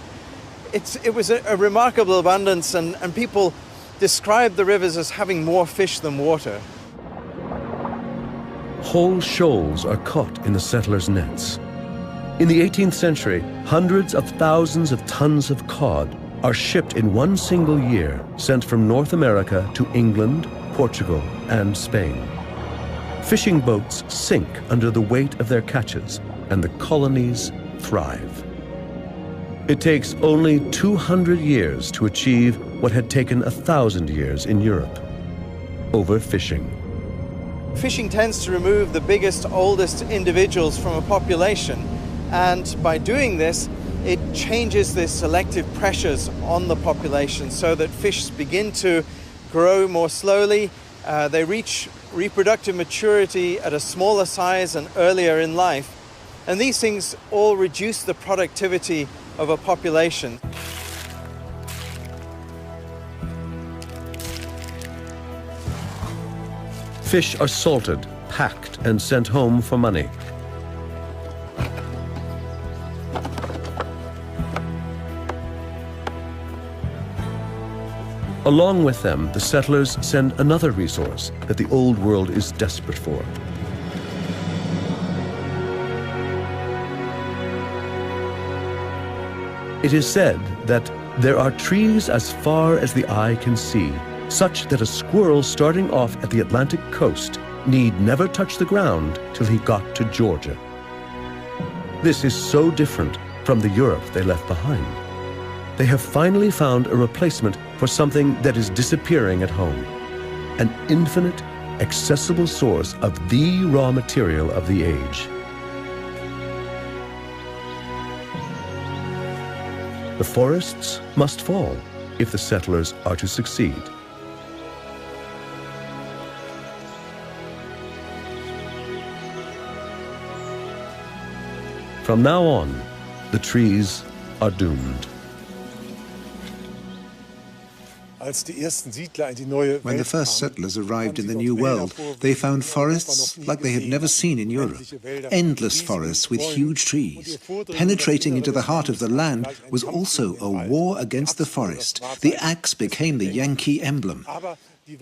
It was a remarkable abundance, and people described the rivers as having more fish than water. Whole shoals are caught in the settlers' nets. In the 18th century, hundreds of thousands of tons of cod are shipped in one single year, sent from North America to England, Portugal, and Spain. Fishing boats sink under the weight of their catches, and the colonies thrive. It takes only 200 years to achieve what had taken 1,000 years in Europe: overfishing. Fishing tends to remove the biggest, oldest individuals from a population, and by doing this, it changes the selective pressures on the population so that fish begin to grow more slowly. They reach reproductive maturity at a smaller size and earlier in life. And these things all reduce the productivity of a population. Fish are salted, packed, and sent home for money. Along with them, the settlers send another resource that the Old World is desperate for: it is said that there are trees as far as the eye can see, such that a squirrel starting off at the Atlantic coast need never touch the ground till he got to Georgia. This is so different from the Europe they left behind. They have finally found a replacement for something that is disappearing at home: an infinite, accessible source of the raw material of the age. The forests must fall if the settlers are to succeed. From now on, the trees are doomed. When the first settlers arrived in the New World, they found forests like they had never seen in Europe. Endless forests with huge trees. Penetrating into the heart of the land was also a war against the forest. The axe became the Yankee emblem.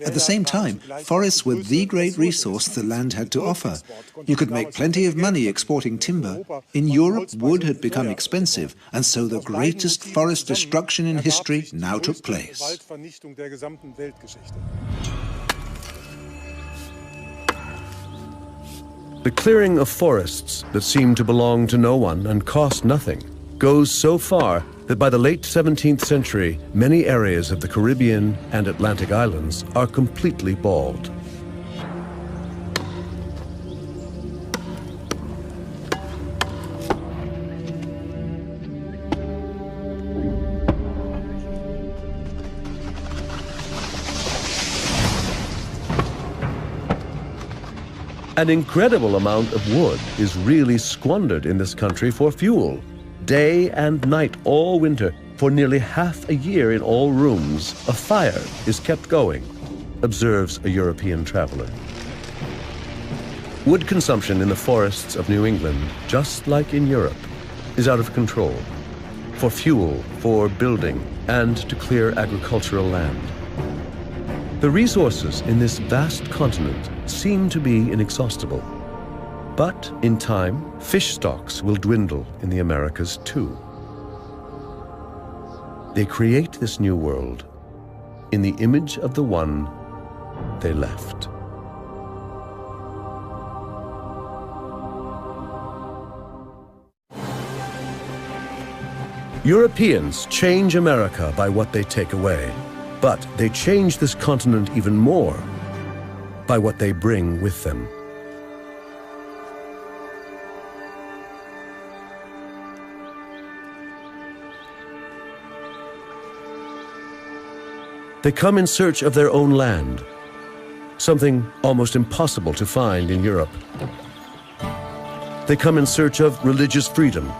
At the same time, forests were the great resource the land had to offer. You could make plenty of money exporting timber. In Europe, wood had become expensive, and so the greatest forest destruction in history now took place. The clearing of forests that seem to belong to no one and cost nothing goes so far that by the late 17th century, many areas of the Caribbean and Atlantic islands are completely bald. An incredible amount of wood is really squandered in this country for fuel. Day and night all winter, for nearly half a year in all rooms, a fire is kept going, observes a European traveler. Wood consumption in the forests of New England, just like in Europe, is out of control. For fuel, for building, and to clear agricultural land. The resources in this vast continent seem to be inexhaustible. But in time, fish stocks will dwindle in the Americas too. They create this new world in the image of the one they left. Europeans change America by what they take away, but they change this continent even more by what they bring with them. They come in search of their own land, something almost impossible to find in Europe. They come in search of religious freedom,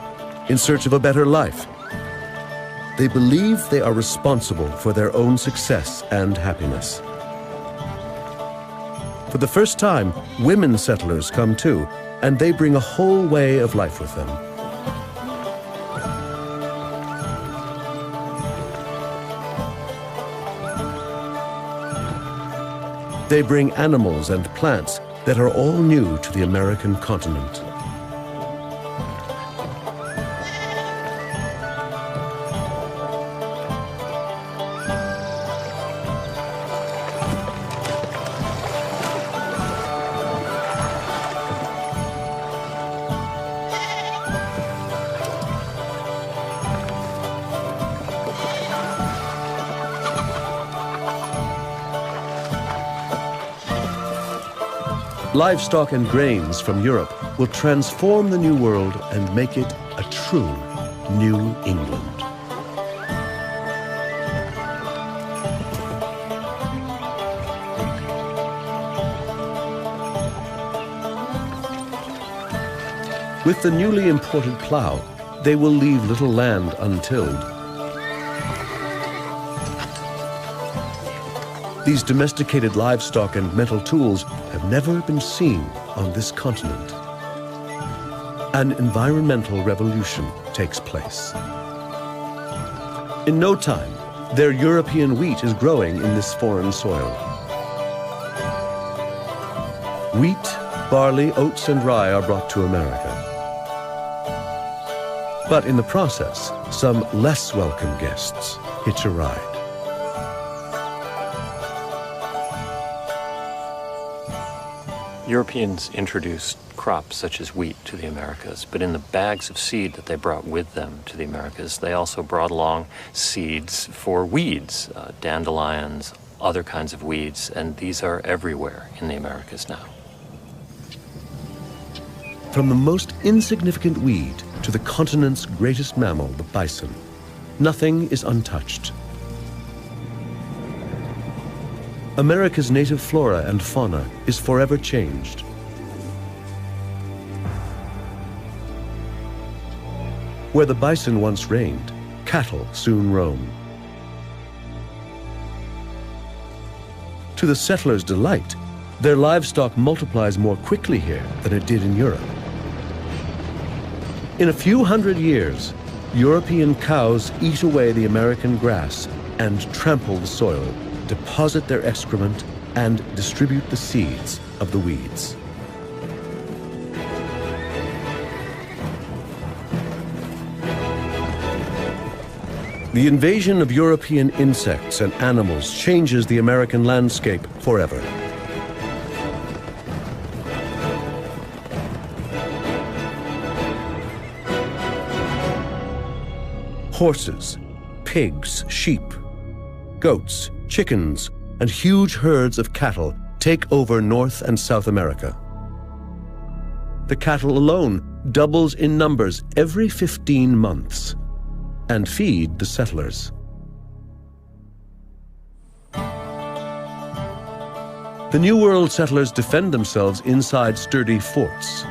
in search of a better life. They believe they are responsible for their own success and happiness. For the first time, women settlers come too, and they bring a whole way of life with them. They bring animals and plants that are all new to the American continent. Livestock and grains from Europe will transform the New World and make it a true New England. With the newly imported plow, they will leave little land untilled. These domesticated livestock and metal tools have never been seen on this continent. An environmental revolution takes place. In no time, their European wheat is growing in this foreign soil. Wheat, barley, oats, and rye are brought to America. But in the process, some less welcome guests hitch a ride. Europeans introduced crops such as wheat to the Americas, but in the bags of seed that they brought with them to the Americas, they also brought along seeds for weeds, dandelions, other kinds of weeds, and these are everywhere in the Americas now. From the most insignificant weed to the continent's greatest mammal, the bison, nothing is untouched. America's native flora and fauna is forever changed. Where the bison once reigned, cattle soon roam. To the settlers' delight, their livestock multiplies more quickly here than it did in Europe. In a few hundred years, European cows eat away the American grass and trample the soil, deposit their excrement, and distribute the seeds of the weeds. The invasion of European insects and animals changes the American landscape forever. Horses, pigs, sheep, goats, chickens, and huge herds of cattle take over North and South America. The cattle alone doubles in numbers every 15 months and feed the settlers. The New World settlers defend themselves inside sturdy forts.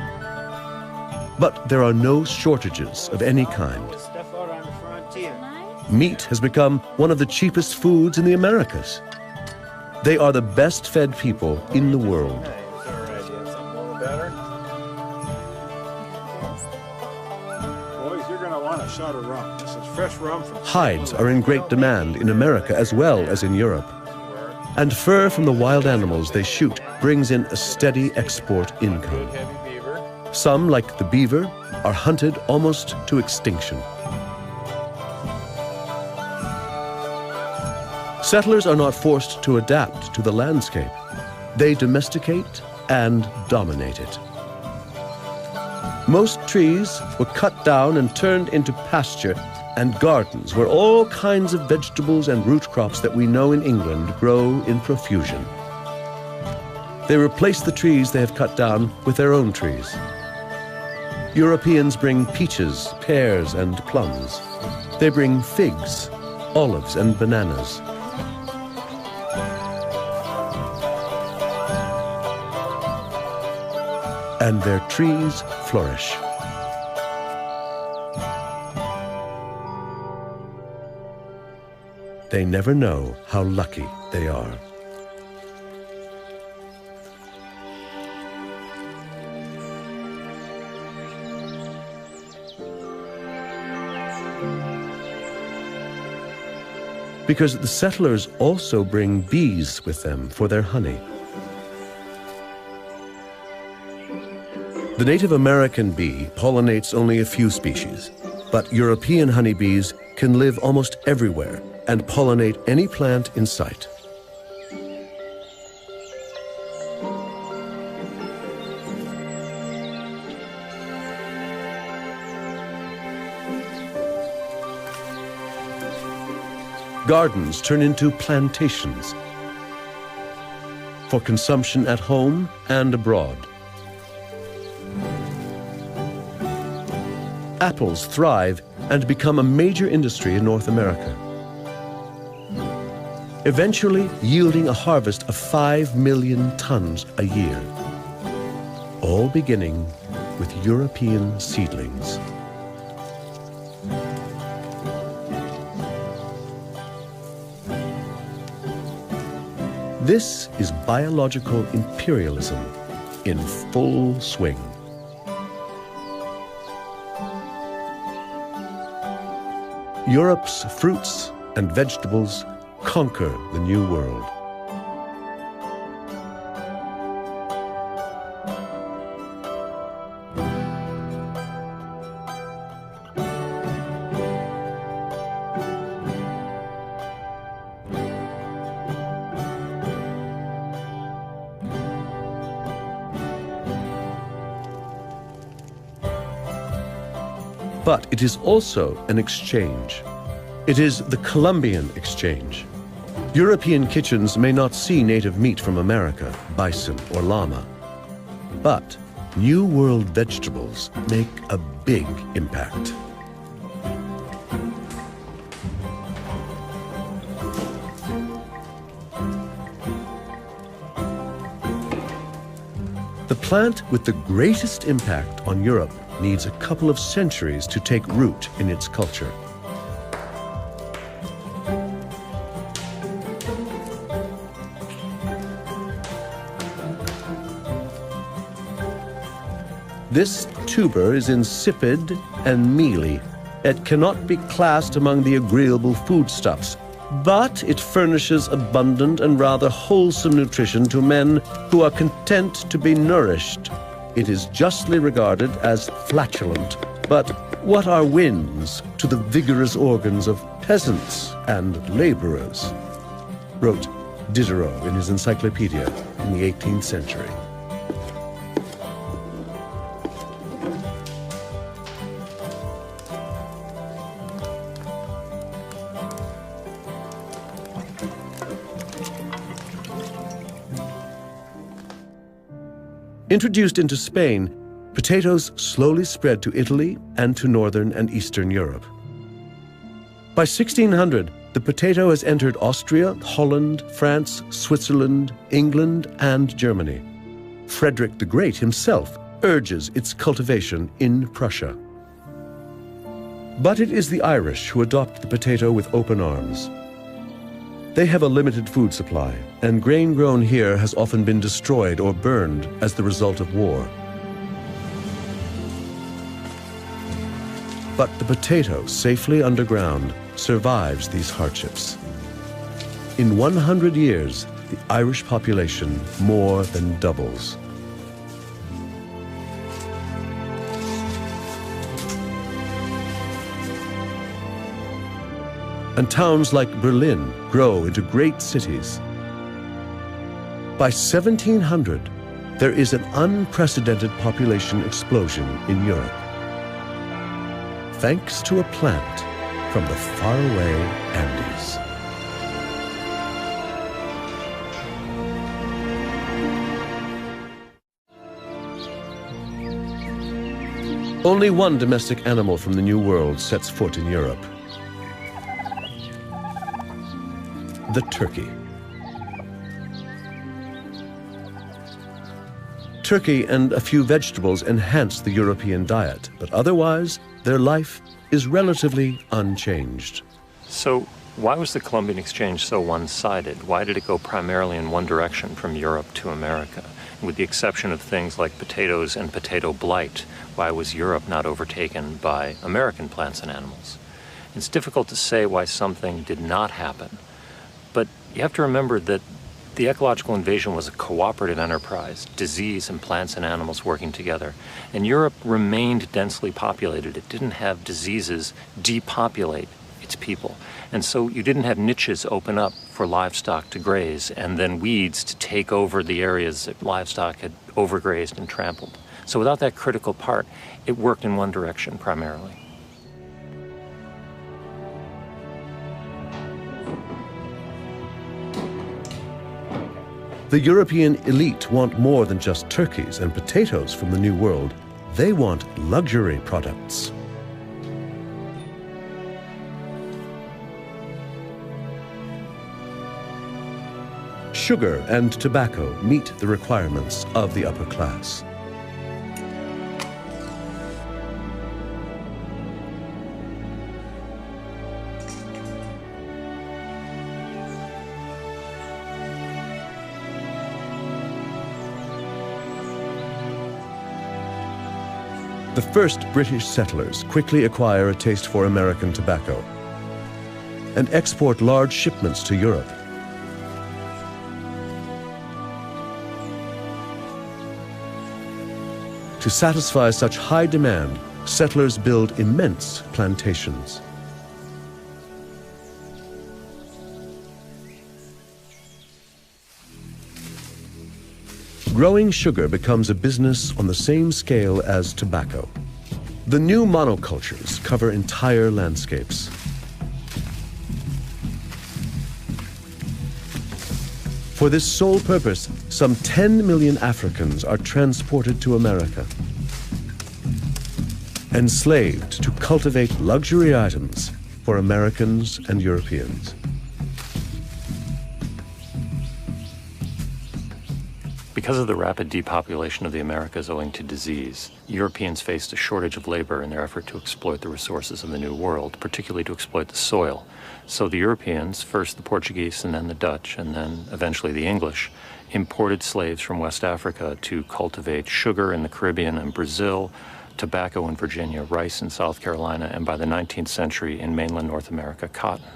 But there are no shortages of any kind. Meat has become one of the cheapest foods in the Americas. They are the best fed people in the world. Boys, you're going to want a shot of rum. This is fresh rum from... Hides are in great demand in America as well as in Europe. And fur from the wild animals they shoot brings in a steady export income. Some, like the beaver, are hunted almost to extinction. Settlers are not forced to adapt to the landscape. They domesticate and dominate it. Most trees were cut down and turned into pasture and gardens where all kinds of vegetables and root crops that we know in England grow in profusion. They replace the trees they have cut down with their own trees. Europeans bring peaches, pears, and plums. They bring figs, olives, and bananas. and their trees flourish. They never know how lucky they are. Because the settlers also bring bees with them for their honey. The Native American bee pollinates only a few species, but European honeybees can live almost everywhere and pollinate any plant in sight. Gardens turn into plantations for consumption at home and abroad. Apples thrive and become a major industry in North America, eventually yielding a harvest of 5 million tons a year, all beginning with European seedlings. This is biological imperialism in full swing. Europe's fruits and vegetables conquer the New World. But it is also an exchange. It is the Columbian exchange. European kitchens may not see native meat from America, bison or llama, but New World vegetables make a big impact. The plant with the greatest impact on Europe needs a couple of centuries to take root in its culture. This tuber is insipid and mealy. It cannot be classed among the agreeable foodstuffs, but it furnishes abundant and rather wholesome nutrition to men who are content to be nourished. It is justly regarded as flatulent, but what are winds to the vigorous organs of peasants and laborers? Wrote Diderot in his encyclopedia in the 18th century. Introduced into Spain, potatoes slowly spread to Italy and to northern and eastern Europe. By 1600, the potato has entered Austria, Holland, France, Switzerland, England, and Germany. Frederick the Great himself urges its cultivation in Prussia. But it is the Irish who adopt the potato with open arms. They have a limited food supply, and grain grown here has often been destroyed or burned as the result of war. But the potato, safely underground, survives these hardships. In 100 years, the Irish population more than doubles. And towns like Berlin grow into great cities. By 1700, there is an unprecedented population explosion in Europe, thanks to a plant from the faraway Andes. Only one domestic animal from the New World sets foot in Europe: the turkey. turkey and a few vegetables enhance the European diet, but otherwise, their life is relatively unchanged. So, why was the Columbian Exchange so one-sided? Why did it go primarily in one direction from Europe to America? With the exception of things like potatoes and potato blight, why was Europe not overtaken by American plants and animals? It's difficult to say why something did not happen, but you have to remember that the ecological invasion was a cooperative enterprise, disease and plants and animals working together. And Europe remained densely populated. It didn't have diseases depopulate its people. And so you didn't have niches open up for livestock to graze and then weeds to take over the areas that livestock had overgrazed and trampled. So without that critical part, it worked in one direction primarily. The European elite want more than just turkeys and potatoes from the New World. They want luxury products. Sugar and tobacco meet the requirements of the upper class. The first British settlers quickly acquire a taste for American tobacco and export large shipments to Europe. To satisfy such high demand, settlers build immense plantations. Growing sugar becomes a business on the same scale as tobacco. The new monocultures cover entire landscapes. For this sole purpose, some 10 million Africans are transported to America, enslaved to cultivate luxury items for Americans and Europeans. Because of the rapid depopulation of the Americas owing to disease, Europeans faced a shortage of labor in their effort to exploit the resources of the New World, particularly to exploit the soil. So the Europeans, first the Portuguese and then the Dutch and then eventually the English, imported slaves from West Africa to cultivate sugar in the Caribbean and Brazil, tobacco in Virginia, rice in South Carolina, and by the 19th century in mainland North America, cotton.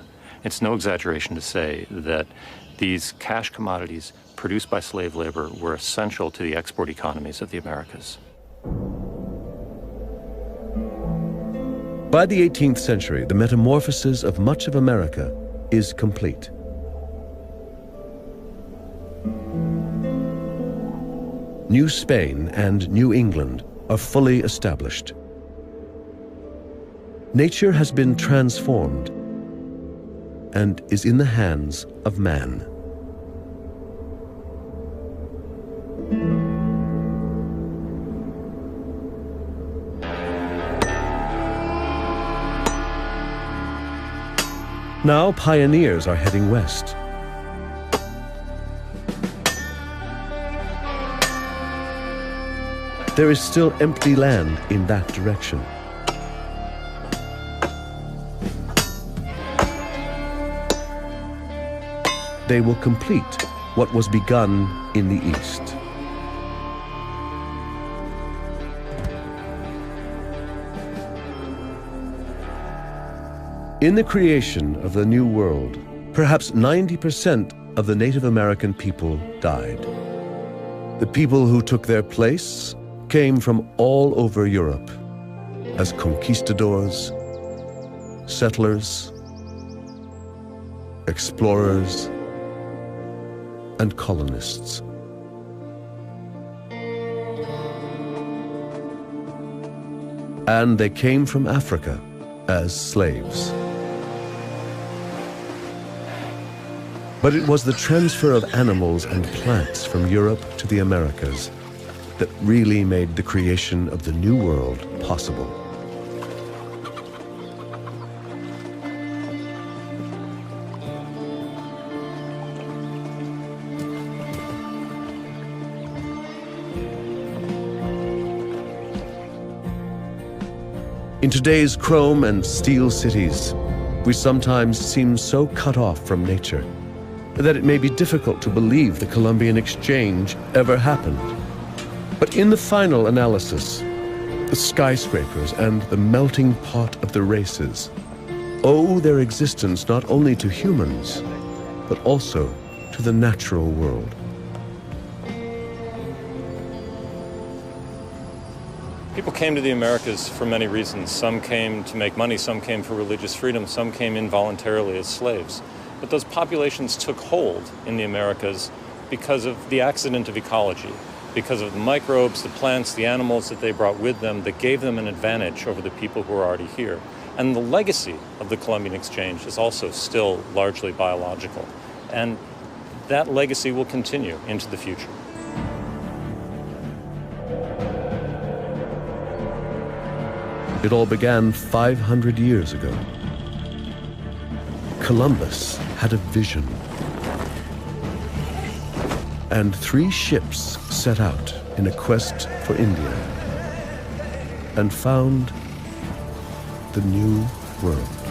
It's no exaggeration to say that these cash commodities produced by slave labor were essential to the export economies of the Americas. By the 18th century, the metamorphosis of much of America is complete. New Spain and New England are fully established. Nature has been transformed and is in the hands of man. Now pioneers are heading west. There is still empty land in that direction. They will complete what was begun in the East. In the creation of the New World, perhaps 90% of the Native American people died. The people who took their place came from all over Europe as conquistadors, settlers, explorers, and colonists. And they came from Africa as slaves. But it was the transfer of animals and plants from Europe to the Americas that really made the creation of the New World possible. In today's chrome and steel cities, we sometimes seem so cut off from nature that it may be difficult to believe the Columbian exchange ever happened. But in the final analysis, the skyscrapers and the melting pot of the races owe their existence not only to humans, but also to the natural world. People came to the Americas for many reasons. Some came to make money, some came for religious freedom, some came involuntarily as slaves. But those populations took hold in the Americas because of the accident of ecology, because of the microbes, the plants, the animals that they brought with them that gave them an advantage over the people who were already here. And the legacy of the Columbian exchange is also still largely biological. And that legacy will continue into the future. It all began 500 years ago. Columbus had a vision. And 3 ships set out in a quest for India and found the New World.